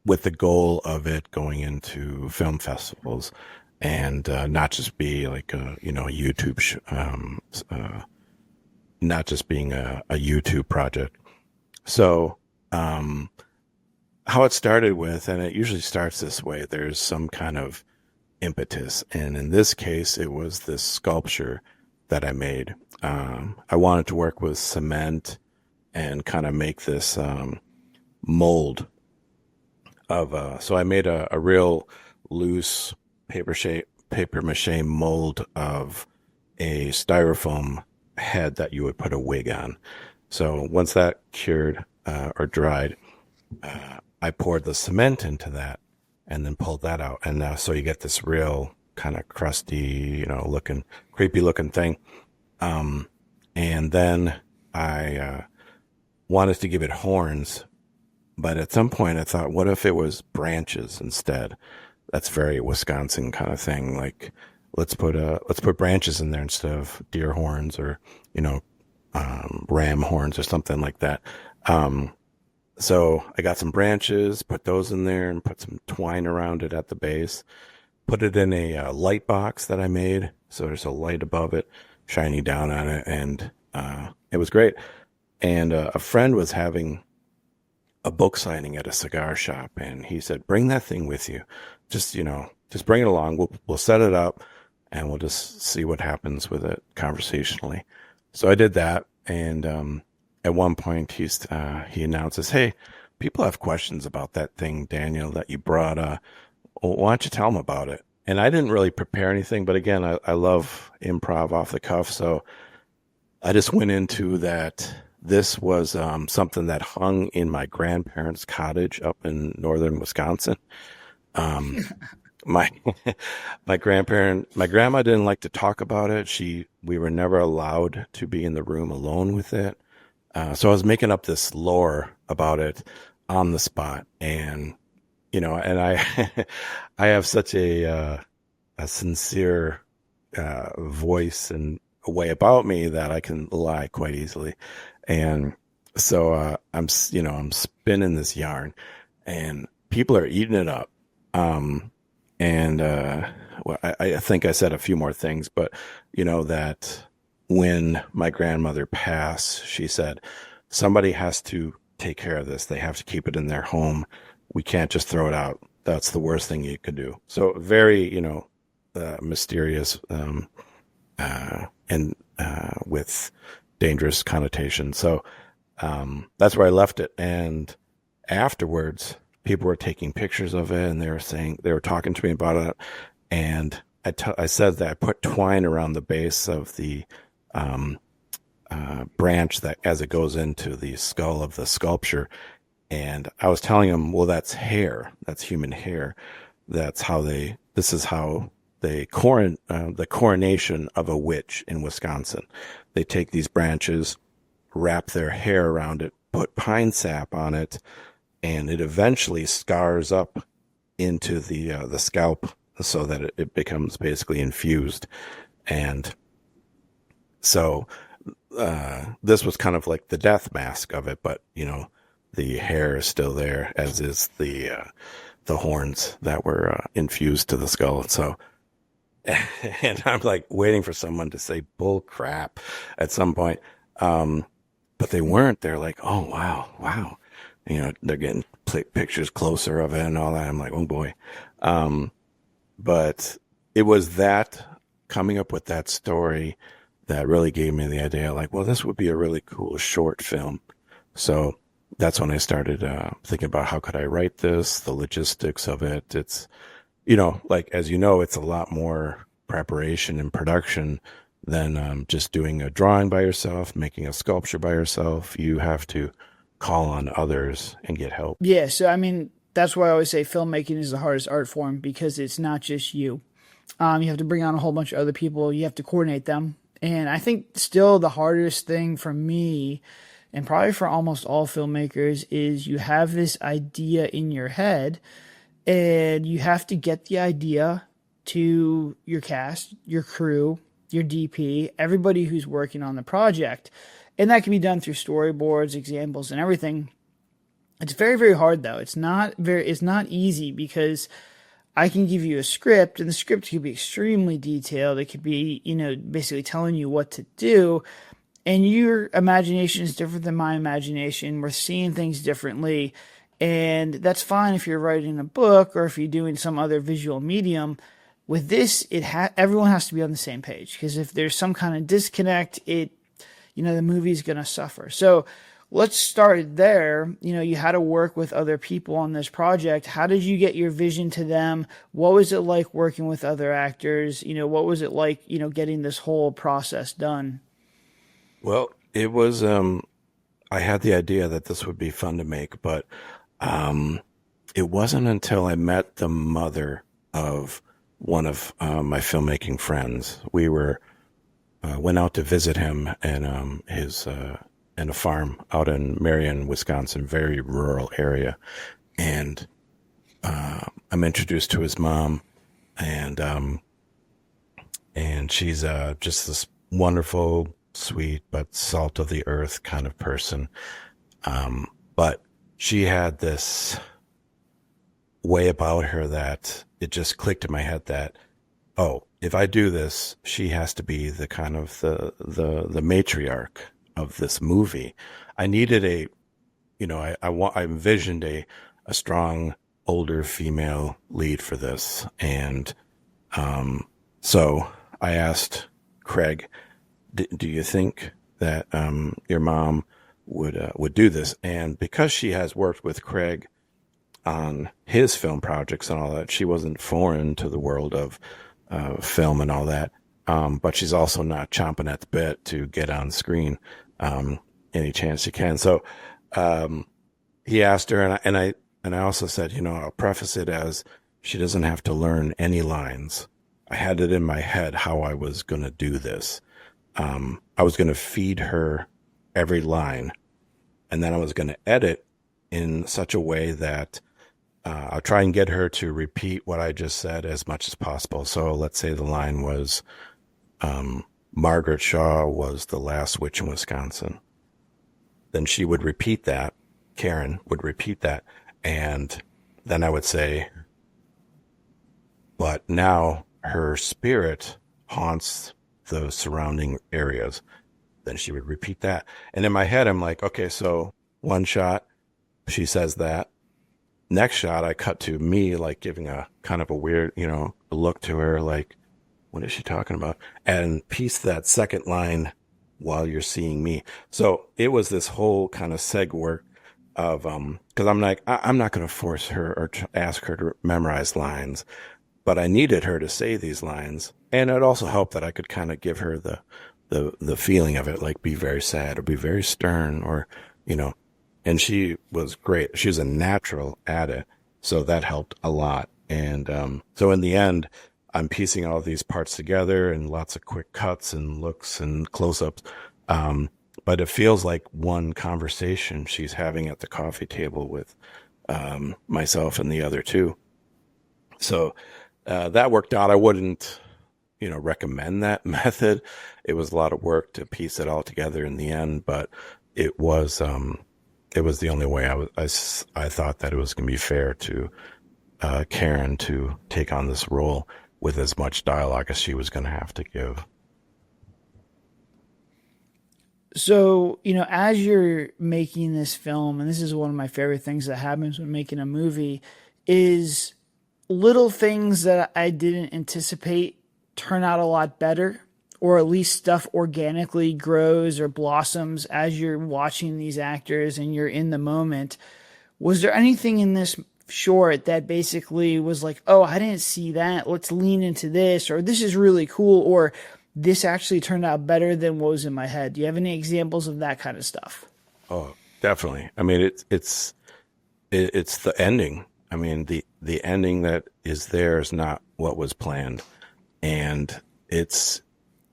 with the goal of it going into film festivals and not just be like a YouTube not just being a YouTube project. So how it started with, and it usually starts this way, there's some kind of impetus, and in this case it was this sculpture that I made. I wanted to work with cement and kind of make this mold of so I made a real loose paper mache mold of a styrofoam head that you would put a wig on. So once that cured or dried, I poured the cement into that and then pulled that out. And so you get this real kind of crusty, creepy looking thing. And then I wanted to give it horns, but at some point I thought, what if it was branches instead? That's very Wisconsin kind of thing. Like, let's put branches in there instead of deer horns or, ram horns or something like that. So I got some branches, put those in there and put some twine around it at the base, put it in a light box that I made. So there's a light above it shining down on it. And, it was great. And, a friend was having a book signing at a cigar shop and he said, bring that thing with you. Just bring it along. We'll set it up and we'll just see what happens with it conversationally. So I did that. And, at one point he announces, hey, people have questions about that thing, Daniel, that you brought, why don't you tell them about it? And I didn't really prepare anything, but again, I love improv off the cuff. So I just went into that. This was, something that hung in my grandparents' cottage up in northern Wisconsin. My grandma didn't like to talk about it. We were never allowed to be in the room alone with it. So I was making up this lore about it on the spot. And, and I, I have such a sincere, voice and a way about me that I can lie quite easily. And so, I'm spinning this yarn and people are eating it up. Well, I think I said a few more things, but that when my grandmother passed, she said, somebody has to take care of this. They have to keep it in their home. We can't just throw it out. That's the worst thing you could do. So very, mysterious, and with dangerous connotations. So, that's where I left it. And afterwards, people were taking pictures of it and they were talking to me about it. And I said that I put twine around the base of the, branch that as it goes into the skull of the sculpture. And I was telling them, well, that's hair. That's human hair. This is how the coronation of a witch in Wisconsin. They take these branches, wrap their hair around it, put pine sap on it, and it eventually scars up into the scalp so that it becomes basically infused. And so, this was kind of like the death mask of it, but the hair is still there, as is the horns that were infused to the skull. So, and I'm like waiting for someone to say bull crap at some point. But they weren't. They're like, oh, wow. They're getting pictures closer of it and all that. I'm like, oh boy. But it was that coming up with that story that really gave me the idea, like, well, this would be a really cool short film. So that's when I started thinking about how could I write this, the logistics of it. It's, like, as you know, it's a lot more preparation and production than just doing a drawing by yourself, making a sculpture by yourself. You have to call on others and get help. Yeah, so I mean, that's why I always say filmmaking is the hardest art form, because it's not just you. You have to bring on a whole bunch of other people. You have to coordinate them. And I think still the hardest thing for me, and probably for almost all filmmakers, is you have this idea in your head and you have to get the idea to your cast, your crew, your DP, everybody who's working on the project. And that can be done through storyboards, examples, and everything. It's very, very hard though. It's not easy, because I can give you a script, and the script could be extremely detailed. It could be, basically telling you what to do. And your imagination is different than my imagination. We're seeing things differently. And that's fine if you're writing a book or if you're doing some other visual medium. With this, everyone has to be on the same page, because if there's some kind of disconnect, the movie's going to suffer. So let's start there. You had to work with other people on this project. How did you get your vision to them? What was it like working with other actors? What was it like, getting this whole process done? Well, it was, I had the idea that this would be fun to make, but it wasn't until I met the mother of one of my filmmaking friends. We went out to visit him and his in a farm out in Marion, Wisconsin, very rural area. And I'm introduced to his mom, and she's just this wonderful, sweet, but salt of the earth kind of person. But she had this way about her that it just clicked in my head that, oh, if I do this, she has to be the kind of the matriarch of this movie. I needed I envisioned a strong older female lead for this. And, so I asked Craig, do you think that, your mom would do this? And because she has worked with Craig on his film projects and all that, she wasn't foreign to the world of, film and all that. But she's also not chomping at the bit to get on screen, any chance she can. So, he asked her, and I also said, I'll preface it as she doesn't have to learn any lines. I had it in my head how I was going to do this. I was going to feed her every line, and then I was going to edit in such a way that, I'll try and get her to repeat what I just said as much as possible. So let's say the line was, Margaret Shaw was the last witch in Wisconsin. Then she would repeat that. Karen would repeat that. And then I would say, but now her spirit haunts the surrounding areas. Then she would repeat that. And in my head, I'm like, okay, so one shot, she says that. Next shot, I cut to me, like giving a kind of a weird, look to her, like, what is she talking about? And piece that second line while you're seeing me. So it was this whole kind of seg work of, cause I'm like, I'm not going to force her or ask her to memorize lines, but I needed her to say these lines. And it also helped that I could kind of give her the feeling of it, like be very sad or be very stern or, and she was great. She was a natural at it. So that helped a lot. And, so in the end, I'm piecing all these parts together and lots of quick cuts and looks and close-ups. But it feels like one conversation she's having at the coffee table with, myself and the other two. So, that worked out. I wouldn't, recommend that method. It was a lot of work to piece it all together in the end, but it was the only way I thought that it was going to be fair to, Karen to take on this role with as much dialogue as she was going to have to give. So, as you're making this film, and this is one of my favorite things that happens when making a movie, is little things that I didn't anticipate turn out a lot better, or at least stuff organically grows or blossoms as you're watching these actors and you're in the moment. Was there anything in this short that basically was like, oh, I didn't see that, let's lean into this, or this is really cool, or this actually turned out better than what was in my head? Do you have any examples of that kind of stuff? Oh, definitely. I mean, it's the ending. I mean, the ending that is there is not what was planned. And it's,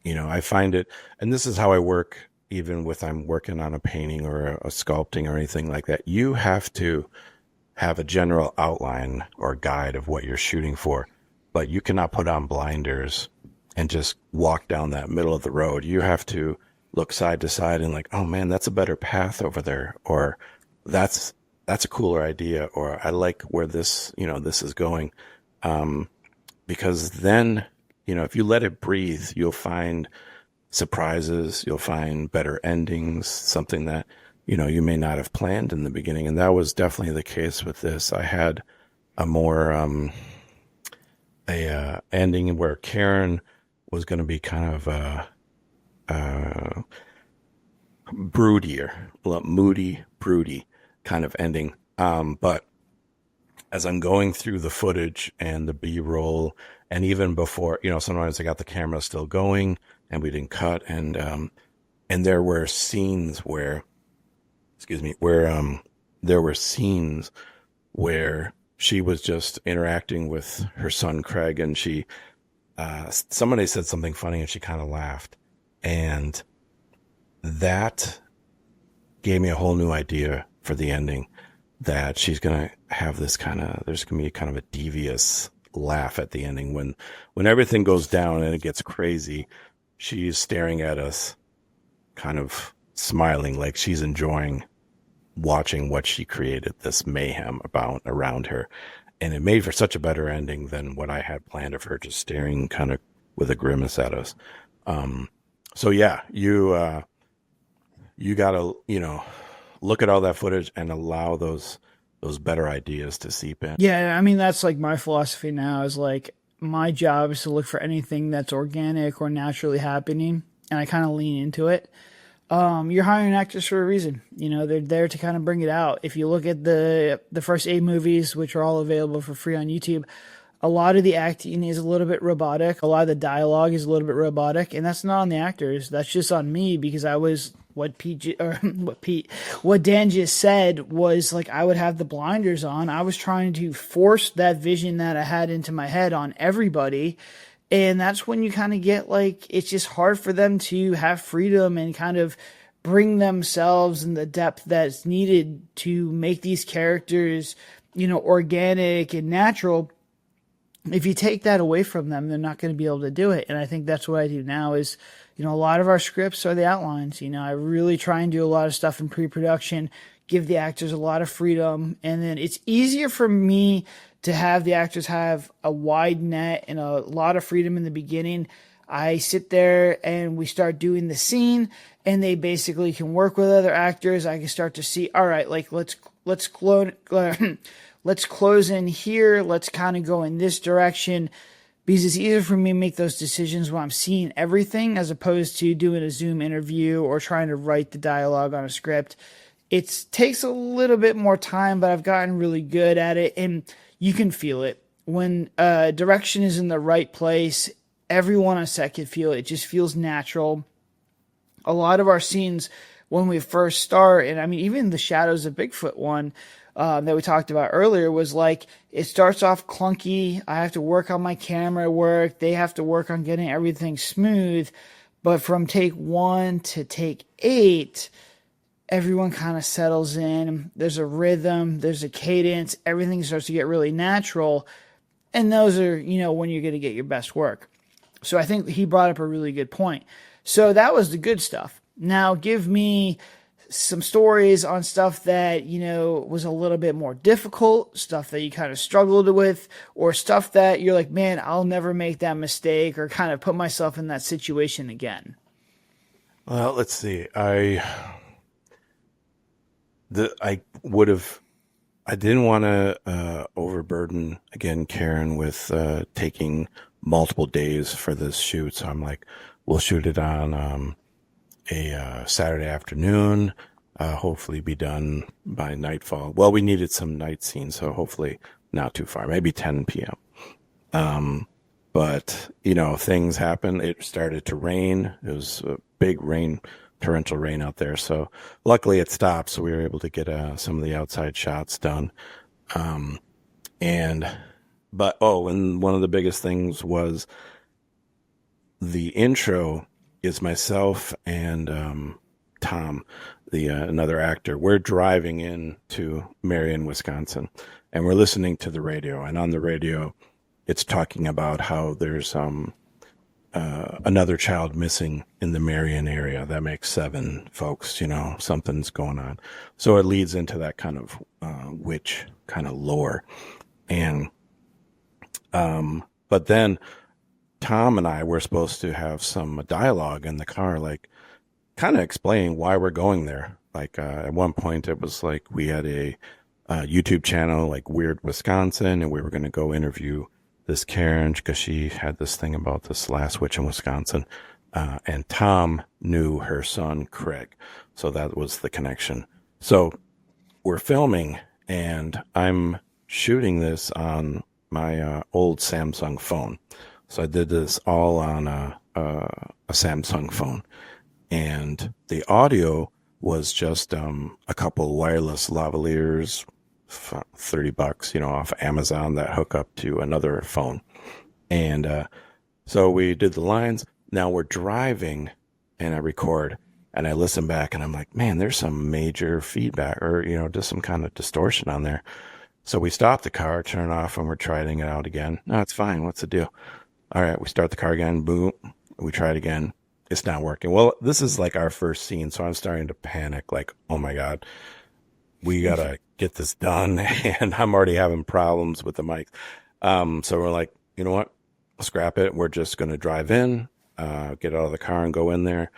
I find it, and this is how I work, even with I'm working on a painting or a sculpting or anything like that. You have to have a general outline or guide of what you're shooting for, but you cannot put on blinders and just walk down that middle of the road. You have to look side to side and like, oh man, that's a better path over there, or that's a cooler idea, or I like where this, this is going. Because then, if you let it breathe, you'll find surprises, you'll find better endings, something that, you may not have planned in the beginning. And that was definitely the case with this. I had a more, ending where Karen was going to be kind of, moody, broody kind of ending. But as I'm going through the footage and the B-roll, and even before, sometimes I got the camera still going and we didn't cut. And there were scenes where, there were scenes where she was just interacting with her son, Craig, and she, somebody said something funny and she kind of laughed. And that gave me a whole new idea for the ending, that she's going to have this there's going to be kind of a devious laugh at the ending. When everything goes down and it gets crazy, she's staring at us, kind of smiling, like she's enjoying watching what she created, this mayhem around her. And it made for such a better ending than what I had planned of her just staring kind of with a grimace at us. So yeah, you gotta, look at all that footage and allow those better ideas to seep in. Yeah, I mean, that's like my philosophy now, is like, my job is to look for anything that's organic or naturally happening, and I kind of lean into it. You're hiring actors for a reason. They're there to kind of bring it out. If you look at the first 8 movies, which are all available for free on YouTube, a lot of the acting is a little bit robotic. A lot of the dialogue is a little bit robotic, and that's not on the actors. That's just on me, because I was what Dan just said was like, I would have the blinders on. I was trying to force that vision that I had into my head on everybody. And that's when you kind of get like, it's just hard for them to have freedom and kind of bring themselves in the depth that's needed to make these characters, organic and natural. If you take that away from them, they're not going to be able to do it. And I think that's what I do now is, a lot of our scripts are the outlines. I really try and do a lot of stuff in pre-production, give the actors a lot of freedom. And then it's easier for me to have the actors have a wide net and a lot of freedom in the beginning. I sit there and we start doing the scene, and they basically can work with other actors. I can start to see, all right, like let's close in here. Let's kind of go in this direction, because it's easier for me to make those decisions when I'm seeing everything, as opposed to doing a Zoom interview or trying to write the dialogue on a script. It takes a little bit more time, but I've gotten really good at it, and you can feel it. When direction is in the right place, everyone on set can feel it. It just feels natural. A lot of our scenes when we first start, and I mean, even the Shadows of Bigfoot one that we talked about earlier, was like, it starts off clunky. I have to work on my camera work. They have to work on getting everything smooth. But from take 1 to take 8, everyone kind of settles in. There's a rhythm, there's a cadence, everything starts to get really natural. And those are, when you're going to get your best work. So I think he brought up a really good point. So that was the good stuff. Now give me some stories on stuff that, was a little bit more difficult, stuff that you kind of struggled with, or stuff that you're like, man, I'll never make that mistake, or kind of put myself in that situation again. Well, let's see. I didn't want to overburden again Karen with taking multiple days for this shoot. So I'm like, we'll shoot it on a Saturday afternoon, hopefully be done by nightfall. Well, we needed some night scenes, so hopefully not too far, maybe 10 p.m. But, things happened. It started to rain. It was a big rain, torrential rain out there. So luckily it stopped. So we were able to get some of the outside shots done. And one of the biggest things was the intro is myself and Tom, another actor. We're driving into Marion, Wisconsin, and we're listening to the radio. And on the radio, it's talking about how there's another child missing in the Marion area. That makes 7 folks, something's going on. So it leads into that kind of witch kind of lore. And but then Tom and I were supposed to have some dialogue in the car, like kind of explaining why we're going there. Like at one point it was like we had a YouTube channel, like Weird Wisconsin, and we were going to go interview this Karen because she had this thing about this last witch in Wisconsin. And Tom knew her son, Craig. So that was the connection. So we're filming and I'm shooting this on my old Samsung phone. So I did this all on a Samsung phone. And the audio was just a couple wireless lavaliers, $30, off Amazon that hook up to another phone. And so we did the lines. Now we're driving and I record and I listen back and I'm like, man, there's some major feedback or, just some kind of distortion on there. So we stop the car, turn it off, and we're trying it out again. No, it's fine. What's the deal? All right, we start the car again. Boom. We try it again. It's not working. Well, this is like our first scene, so I'm starting to panic. Like, oh my God, we got to get this done. And I'm already having problems with the mic. So we're like, you know what? Scrap it. We're just going to drive in, get out of the car and go in there.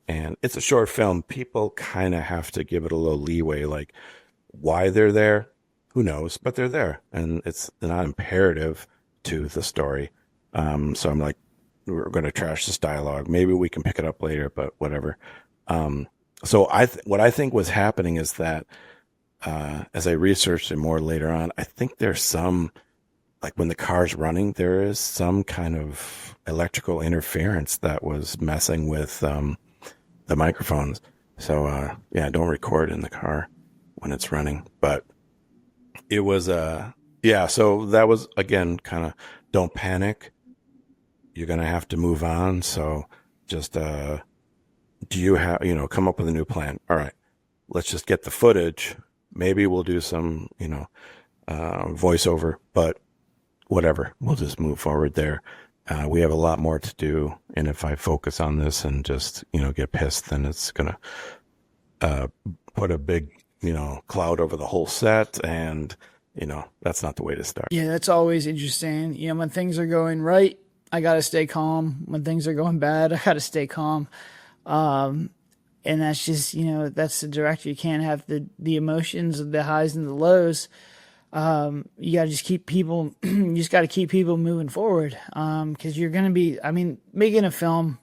And it's a short film. People kind of have to give it a little leeway, like why they're there. Who knows? But they're there. And it's not imperative to the story. So I'm like, we're going to trash this dialogue. Maybe we can pick it up later, but whatever. So what I think was happening is that, as I researched it more later on, I think there's some, like when the car's running, there is some kind of electrical interference that was messing with, the microphones. So, don't record in the car when it's running, but it was, so that was again, kind of don't panic. You're going to have to move on. So just, do you have, come up with a new plan? All right, let's just get the footage. Maybe we'll do some, voiceover, but whatever, we'll just move forward there. We have a lot more to do. And if I focus on this and just, get pissed, then it's going to, put a big, cloud over the whole set. And, that's not the way to start. Yeah, that's always interesting. When things are going right, I got to stay calm. When things are going bad, I got to stay calm. And that's just, that's the director. You can't have the emotions of the highs and the lows. You got to just keep people, you just got to keep people moving forward. Cause you're going to be, making a film,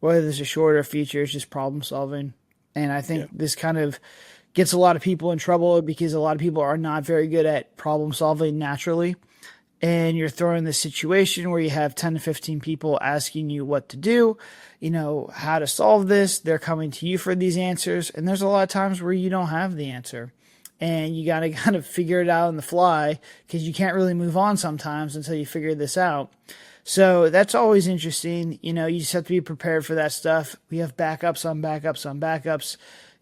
whether it's a short or a feature, it's just problem solving. And I think this kind of gets a lot of people in trouble because a lot of people are not very good at problem solving naturally. And you're thrown in this situation where you have 10 to 15 people asking you what to do, how to solve this. They're coming to you for these answers. And there's a lot of times where you don't have the answer. And you got to kind of figure it out on the fly because you can't really move on sometimes until you figure this out. So that's always interesting. You just have to be prepared for that stuff. We have backups on backups on backups.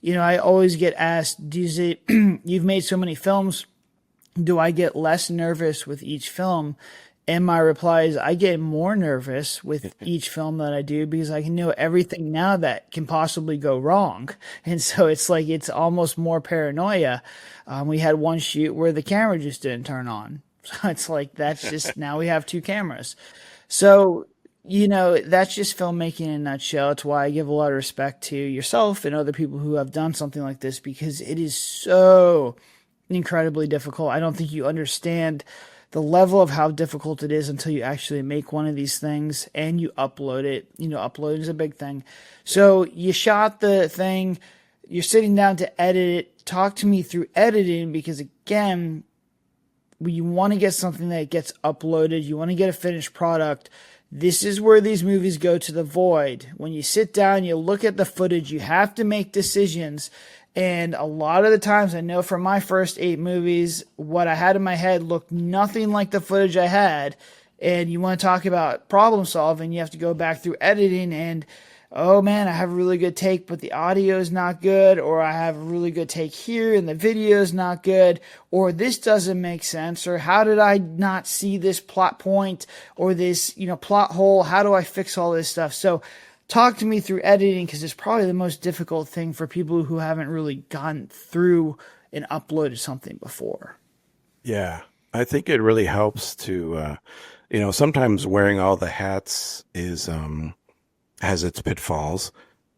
I always get asked, you've made so many films. Do I get less nervous with each film? And my reply is I get more nervous with each film that I do because I can know everything now that can possibly go wrong. And so it's like, it's almost more paranoia. We had one shoot where the camera just didn't turn on. So it's like, that's just, now we have 2 cameras. So, that's just filmmaking in a nutshell. It's why I give a lot of respect to yourself and other people who have done something like this because it is so incredibly difficult. I don't think you understand the level of how difficult it is until you actually make one of these things and you upload it. Uploading is a big thing. So you shot the thing, you're sitting down to edit it. Talk to me through editing, because again, you want to get something that gets uploaded. You want to get a finished product. This is where these movies go to the void. When you sit down, you look at the footage, you have to make decisions. And a lot of the times, I know from my first 8 movies, what I had in my head looked nothing like the footage I had. And you want to talk about problem solving, you have to go back through editing and, oh man, I have a really good take, but the audio is not good, or I have a really good take here and the video is not good, or this doesn't make sense, or how did I not see this plot point, or this, plot hole? How do I fix all this stuff? So talk to me through editing, because it's probably the most difficult thing for people who haven't really gone through and uploaded something before. Yeah, I think it really helps to, sometimes wearing all the hats has its pitfalls,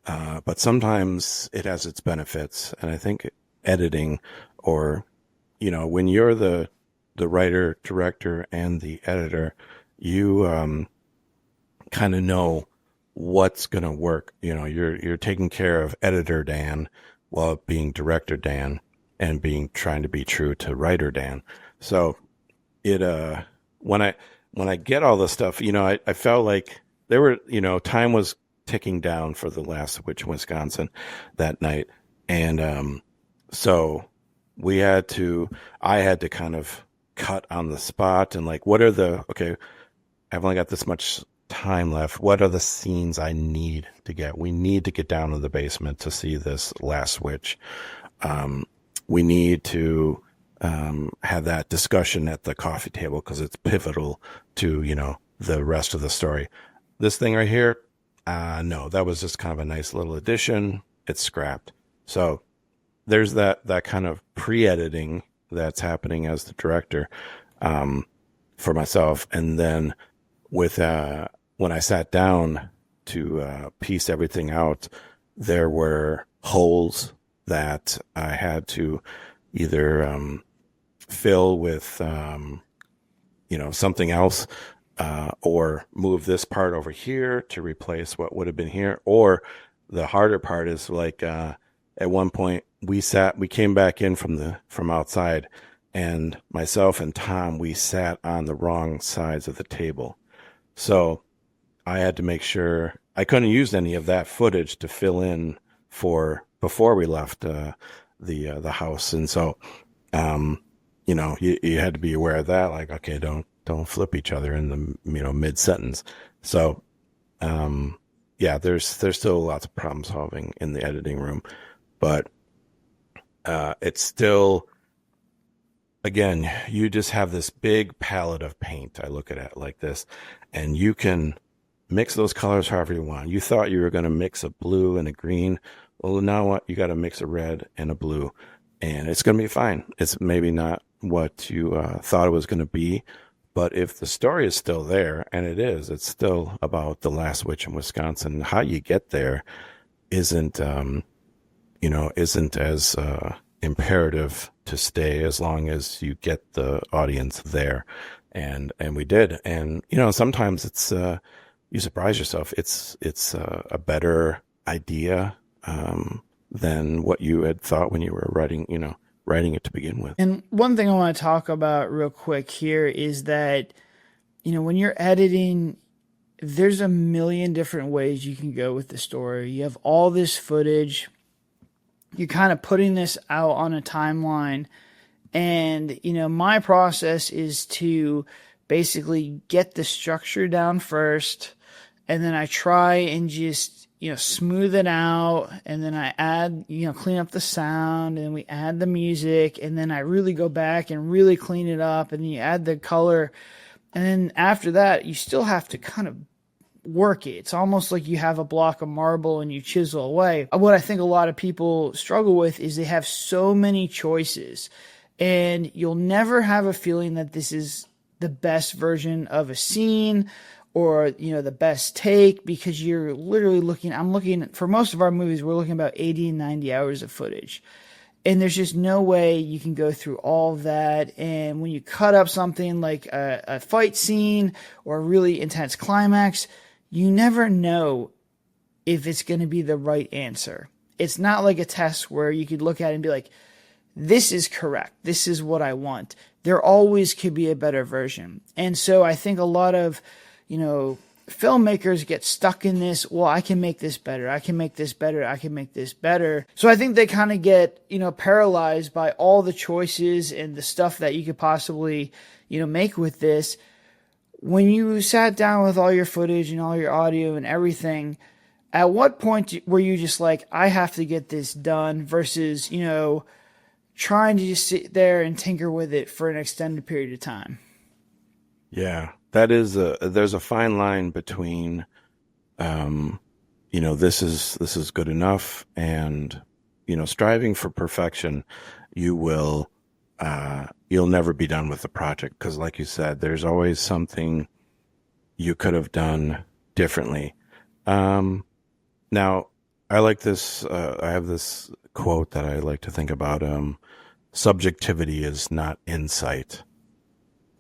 but sometimes it has its benefits. And I think editing, or, when you're the writer, director, and the editor, you kind of know what's going to work. You're taking care of editor Dan while being director Dan and trying to be true to writer Dan. So it, when I get all the stuff, I felt like there were, time was ticking down for The Last Witch in Wisconsin that night. And, so I had to kind of cut on the spot and okay, I've only got this much time left. What are the scenes I need to get? We need to get down to the basement to see this last witch. We need to, have that discussion at the coffee table, because it's pivotal to, the rest of the story. This thing right here, no, that was just kind of a nice little addition. It's scrapped. So there's that kind of pre-editing that's happening as the director, for myself. And then when I sat down to, piece everything out, there were holes that I had to either, fill with, something else, or move this part over here to replace what would have been here. Or the harder part is at one point we came back in from outside, and myself and Tom, we sat on the wrong sides of the table. So I had to make sure I couldn't use any of that footage to fill in for before we left, the house. And so, you had to be aware of that. Okay, don't flip each other in the, mid sentence. So, there's still lots of problem solving in the editing room, but, it's still, again, you just have this big palette of paint. I look at it like this, and you can mix those colors however you want. You thought you were going to mix a blue and a green. Well, now what? You got to mix a red and a blue, and it's going to be fine. It's maybe not what you thought it was going to be, but if the story is still there, and it is, it's still about the last witch in Wisconsin. How you get there isn't as imperative to stay, as long as you get the audience there, and we did. And sometimes it's you surprise yourself. It's a better idea than what you had thought when you were writing it to begin with. And one thing I want to talk about real quick here is that, when you're editing, there's a million different ways you can go with the story. You have all this footage. You're kind of putting this out on a timeline. And, my process is to basically get the structure down first. And then I try and just, smooth it out. And then I add, clean up the sound, and we add the music. And then I really go back and really clean it up. And then you add the color. And then after that, you still have to kind of work it. It's almost like you have a block of marble and you chisel away. What I think a lot of people struggle with is they have so many choices, and you'll never have a feeling that this is the best version of a scene or, the best take, because you're literally for most of our movies, we're looking about 80 and 90 hours of footage. And there's just no way you can go through all of that. And when you cut up something like a fight scene or a really intense climax, you never know if it's going to be the right answer. It's not like a test where you could look at it and be like, this is correct. This is what I want. There always could be a better version. And so I think a lot of, filmmakers get stuck in this, well, I can make this better. I can make this better. I can make this better. So I think they kind of get, paralyzed by all the choices and the stuff that you could possibly, make with this. When you sat down with all your footage and all your audio and everything, at what point were you just like, I have to get this done versus, trying to just sit there and tinker with it for an extended period of time? Yeah, there's a fine line between, this is good enough and, striving for perfection. You'll never be done with the project. 'Cause like you said, there's always something you could have done differently. Now I like this, I have this quote that I like to think about. Subjectivity is not insight.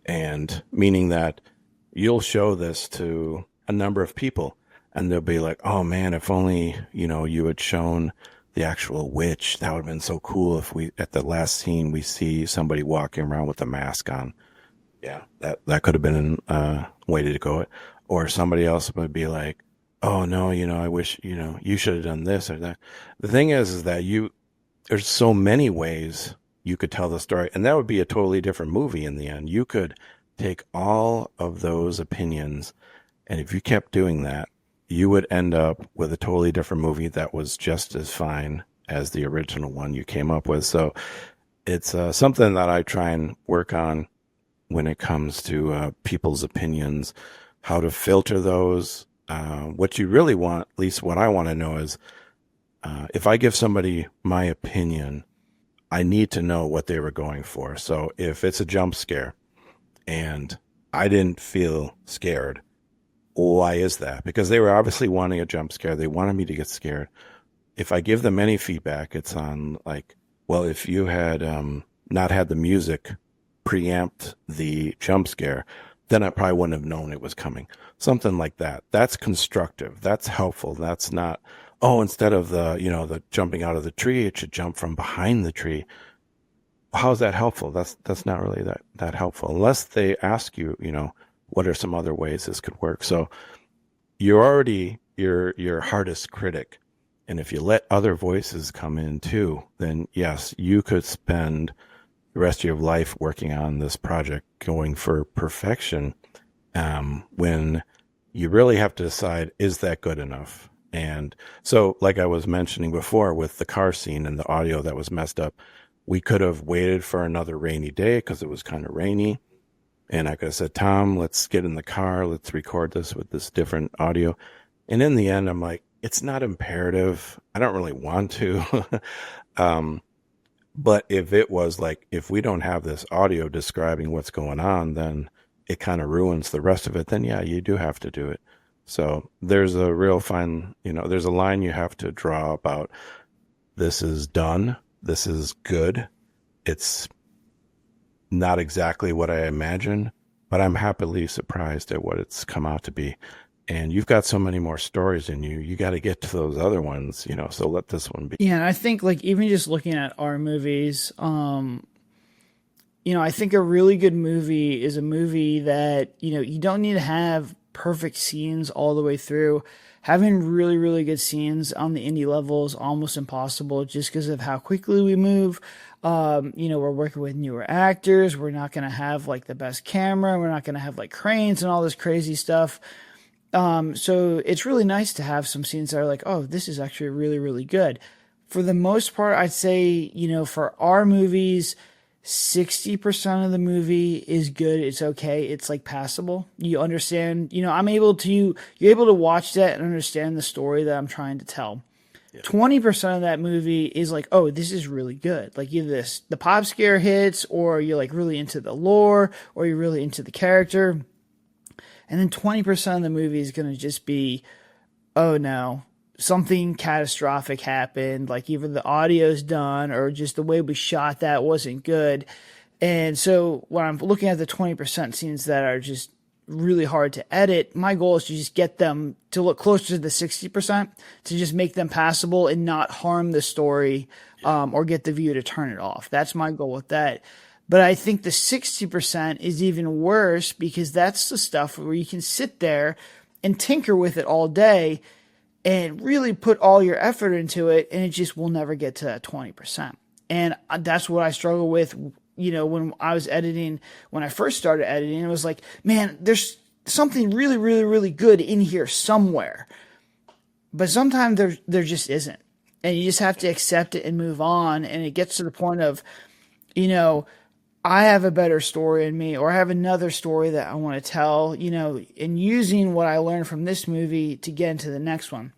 And meaning that you'll show this to a number of people and they'll be like, oh man, if only, you had shown the actual witch, that would have been so cool if at the last scene, we see somebody walking around with a mask on. Yeah, that could have been a way to go. Or somebody else would be like, oh no, I wish, you should have done this or that. The thing is that there's so many ways you could tell the story, and that would be a totally different movie in the end. You could take all of those opinions, and if you kept doing that, you would end up with a totally different movie that was just as fine as the original one you came up with. So it's something that I try and work on when it comes to people's opinions, how to filter those. What you really want, at least what I want to know is, if I give somebody my opinion, I need to know what they were going for. So if it's a jump scare and I didn't feel scared, why is that? Because they were obviously wanting a jump scare. They wanted me to get scared. If I give them any feedback, it's on like, well, if you had not had the music preempt the jump scare, then I probably wouldn't have known it was coming. Something like that. That's constructive. That's helpful. That's not, oh, instead of the jumping out of the tree, it should jump from behind the tree. How is that helpful? That's not really that helpful unless they ask you, what are some other ways this could work? So you're already your hardest critic. And if you let other voices come in too, then yes, you could spend the rest of your life working on this project going for perfection, when you really have to decide, is that good enough? And so, like I was mentioning before with the car scene and the audio that was messed up, we could have waited for another rainy day because it was kind of rainy. And I could have said, Tom, let's get in the car. Let's record this with this different audio. And in the end, I'm like, it's not imperative. I don't really want to. But if it was like, if we don't have this audio describing what's going on, then it kind of ruins the rest of it. Then yeah, you do have to do it. So there's a real fine, there's a line you have to draw about this is done. This is good. It's not exactly what I imagined, but I'm happily surprised at what it's come out to be. And you've got so many more stories in you. You got to get to those other ones, so let this one be. Yeah. And I think like even just looking at our movies, I think a really good movie is a movie that, you don't need to have perfect scenes all the way through. Having really, really good scenes on the indie level is almost impossible just because of how quickly we move. We're working with newer actors. We're not going to have like the best camera. We're not going to have like cranes and all this crazy stuff. So it's really nice to have some scenes that are like, oh, this is actually really, really good. For the most part, I'd say, for our movies, 60% of the movie is good. It's okay. It's like passable. You understand, you're able to watch that and understand the story that I'm trying to tell. Yeah. 20% of that movie is like, oh, this is really good. Like either the pop scare hits, or you're like really into the lore, or you're really into the character. And then 20% of the movie is going to just be, oh no, something catastrophic happened, like either the audio's done or just the way we shot that wasn't good. And so when I'm looking at the 20% scenes that are just really hard to edit, my goal is to just get them to look closer to the 60%, to just make them passable and not harm the story, or get the viewer to turn it off. That's my goal with that. But I think the 60% is even worse, because that's the stuff where you can sit there and tinker with it all day and really put all your effort into it, and it just will never get to that 20%. And that's what I struggle with. When I was editing, when I first started editing, it was like, man, there's something really, really, really good in here somewhere. But sometimes there just isn't. And you just have to accept it and move on. And it gets to the point of, I have a better story in me, or I have another story that I want to tell, and using what I learned from this movie to get into the next one.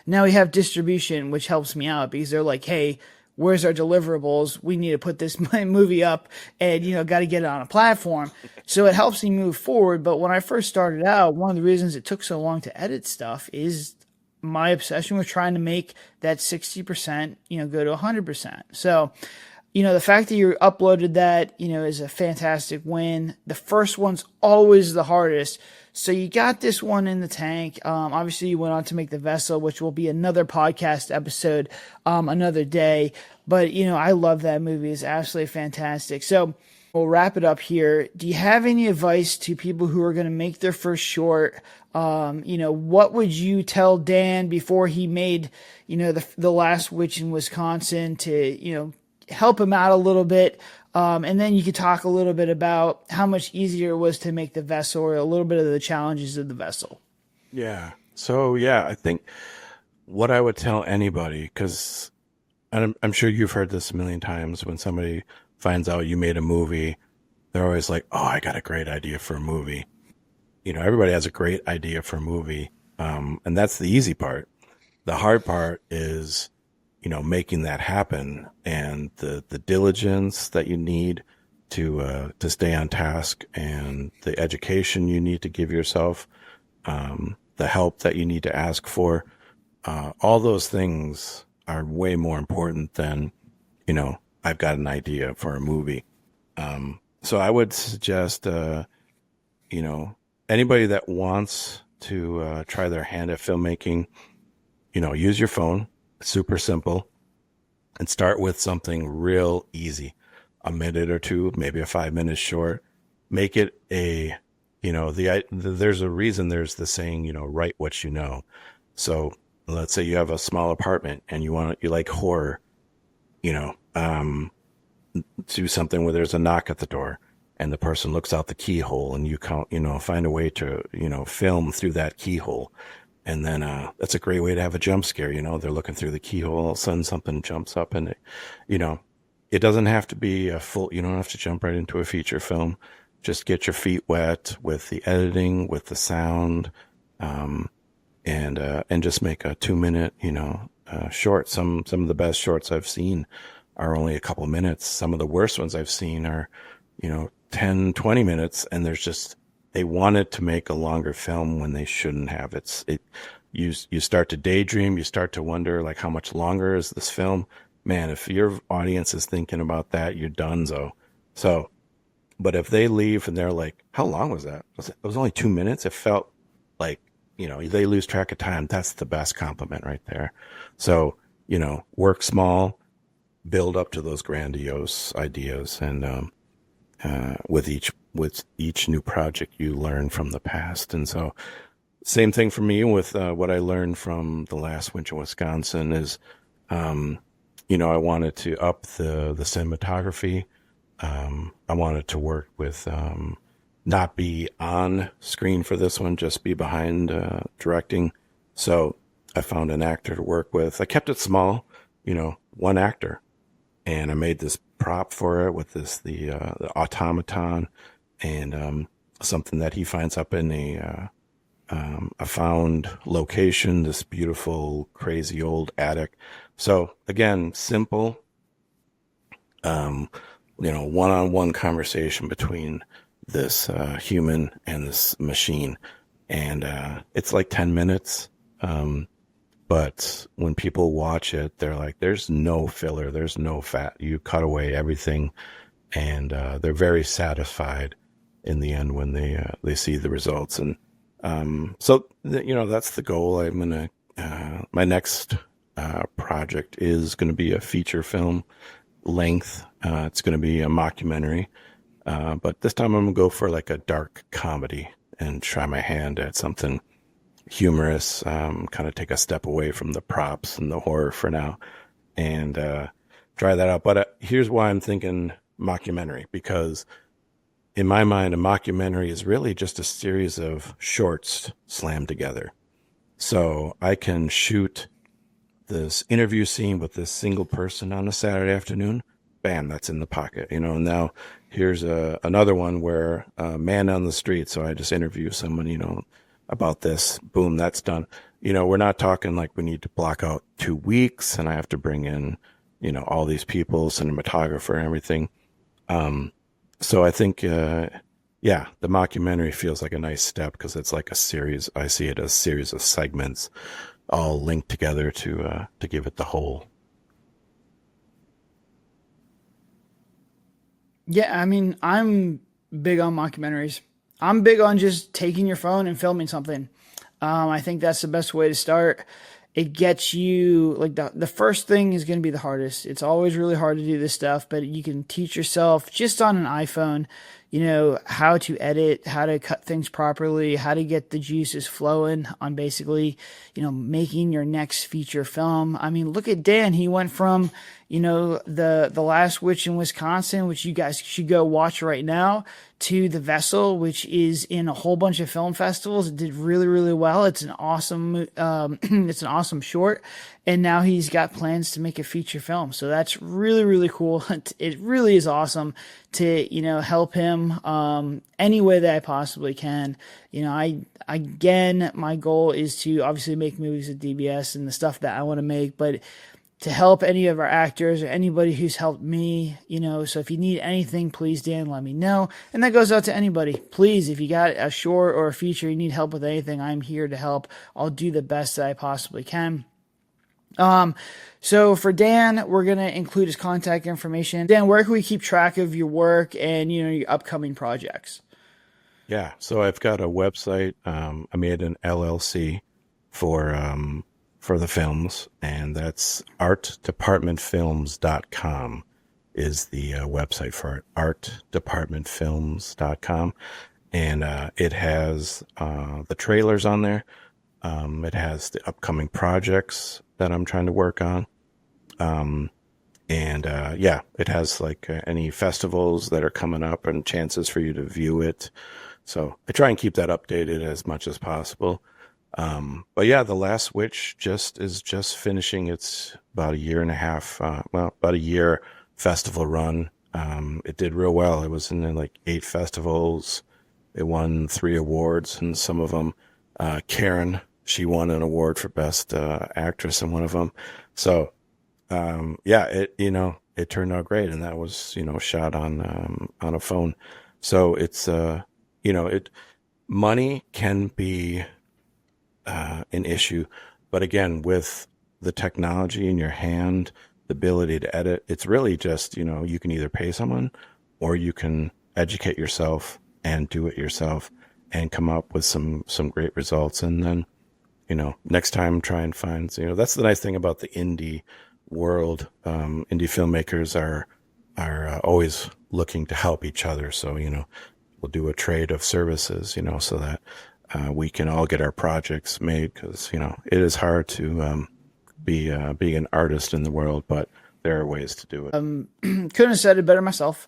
Now we have distribution, which helps me out, because they're like, hey, where's our deliverables? We need to put this movie up and, got to get it on a platform. So it helps me move forward. But when I first started out, one of the reasons it took so long to edit stuff is my obsession with trying to make that 60%, go to 100%. So, the fact that you uploaded that, is a fantastic win. The first one's always the hardest. So you got this one in the tank. Obviously you went on to make The Vessel, which will be another podcast episode, another day. But, I love that movie. It's absolutely fantastic. So we'll wrap it up here. Do you have any advice to people who are going to make their first short? What would you tell Dan before he made, the Last Witch in Wisconsin to, help him out a little bit? And then you could talk a little bit about how much easier it was to make The Vessel, or a little bit of the challenges of The Vessel. Yeah. So, I think what I would tell anybody, because I'm sure you've heard this a million times, when somebody finds out you made a movie, they're always like, oh, I got a great idea for a movie. Everybody has a great idea for a movie. And that's the easy part. The hard part is, making that happen, and the diligence that you need to stay on task, and the education you need to give yourself, the help that you need to ask for. All those things are way more important than, I've got an idea for a movie. So I would suggest, anybody that wants to try their hand at filmmaking, use your phone. Super simple, and start with something real easy, a minute or two, maybe a 5 minute short. Make it there's a reason there's the saying, write what you know. So let's say you have a small apartment and you like horror, do something where there's a knock at the door and the person looks out the keyhole, and you find a way to, film through that keyhole. And then, that's a great way to have a jump scare. They're looking through the keyhole, all of a sudden something jumps up, and it doesn't have to be you don't have to jump right into a feature film. Just get your feet wet with the editing, with the sound, and just make a 2 minute, short. Some of the best shorts I've seen are only a couple minutes. Some of the worst ones I've seen are, 10, 20 minutes, and they wanted to make a longer film when they shouldn't have. You start to daydream, you start to wonder, like, how much longer is this film? Man, if your audience is thinking about that, you're donezo. So, but if they leave and they're like, how long was that? It was only 2 minutes. It felt like, they lose track of time. That's the best compliment right there. So, work small, build up to those grandiose ideas, and with each new project you learn from the past. And so same thing for me with what I learned from The Last Witch in Wisconsin is, I wanted to up the cinematography. I wanted to work with, not be on screen for this one, just be behind directing. So I found an actor to work with. I kept it small, one actor. And I made this prop for it with the automaton, and something that he finds up in a found location, this beautiful, crazy old attic. So again, simple, one-on-one conversation between this human and this machine. And it's like 10 minutes. But But when people watch it, they're like, there's no filler, there's no fat. You cut away everything, and they're very satisfied in the end when they see the results. And that's the goal. I'm gonna my next project is going to be a feature film length. It's going to be a mockumentary, but this time I'm going to go for like a dark comedy and try my hand at something humorous, kind of take a step away from the props and the horror for now, and try that out. But here's why I'm thinking mockumentary, because in my mind, a mockumentary is really just a series of shorts slammed together. So I can shoot this interview scene with this single person on a Saturday afternoon. Bam, that's in the pocket. Now here's another one where a man on the street. So I just interview someone, about this. Boom, that's done. We're not talking like we need to block out 2 weeks and I have to bring in, all these people, cinematographer and everything. So I think, the mockumentary feels like a nice step because it's like a series. I see it as a series of segments all linked together to give it the whole. Yeah, I mean, I'm big on mockumentaries. I'm big on just taking your phone and filming something. I think that's the best way to start. It gets you, like, the first thing is going to be the hardest. It's always really hard to do this stuff, but you can teach yourself just on an iPhone, how to edit, how to cut things properly, how to get the juices flowing on basically, making your next feature film. I mean, look at Dan. He went from, the Last Witch in Wisconsin, which you guys should go watch right now, to The Vessel, which is in a whole bunch of film festivals. It did really, really well. It's an awesome, short. And now he's got plans to make a feature film. So that's really, really cool. It really is awesome to, help him, any way that I possibly can. My goal is to obviously make movies at DBS and the stuff that I want to make, but to help any of our actors or anybody who's helped me, so if you need anything, please, Dan, let me know. And that goes out to anybody. Please, if you got a short or a feature, you need help with anything, I'm here to help. I'll do the best that I possibly can. So for Dan, we're going to include his contact information. Dan, where can we keep track of your work and, your upcoming projects? Yeah. So I've got a website. I made an LLC for the films, and that's artdepartmentfilms.com is the website for it, artdepartmentfilms.com. And it has the trailers on there. It has the upcoming projects that I'm trying to work on. It has like any festivals that are coming up and chances for you to view it. So I try and keep that updated as much as possible. The Last Witch is just finishing its about a year and a half, about a year festival run. It did real well. It was in like 8 festivals. It won 3 awards, and some of them, Karen, she won an award for best actress in one of them. So, it turned out great, and that was, shot on a phone. So it's, money can be an issue, but again, with the technology in your hand, the ability to edit, it's really just, you can either pay someone or you can educate yourself and do it yourself and come up with some great results. And then, next time try and find, that's the nice thing about the indie world. Indie filmmakers are always looking to help each other. So, we'll do a trade of services, so that we can all get our projects made, because, it is hard to be an artist in the world, but there are ways to do it. Couldn't have said it better myself.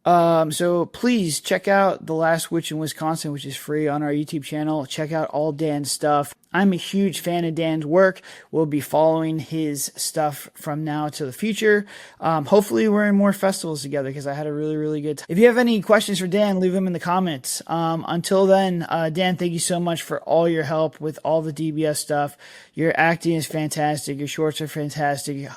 So please check out The Last Witch in Wisconsin, which is free on our YouTube channel. Check out all Dan's stuff. I'm a huge fan of Dan's work. We'll be following his stuff from now to the future. Hopefully we're in more festivals together, because I had a really, really good time. If you have any questions for Dan, leave them in the comments. Until then, Dan, thank you so much for all your help with all the DBS stuff. Your acting is fantastic. Your shorts are fantastic.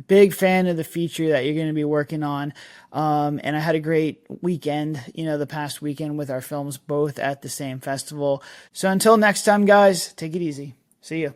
Big fan of the feature that you're going to be working on. And I had a great weekend, the past weekend with our films both at the same festival. So until next time, guys, take it easy. See you.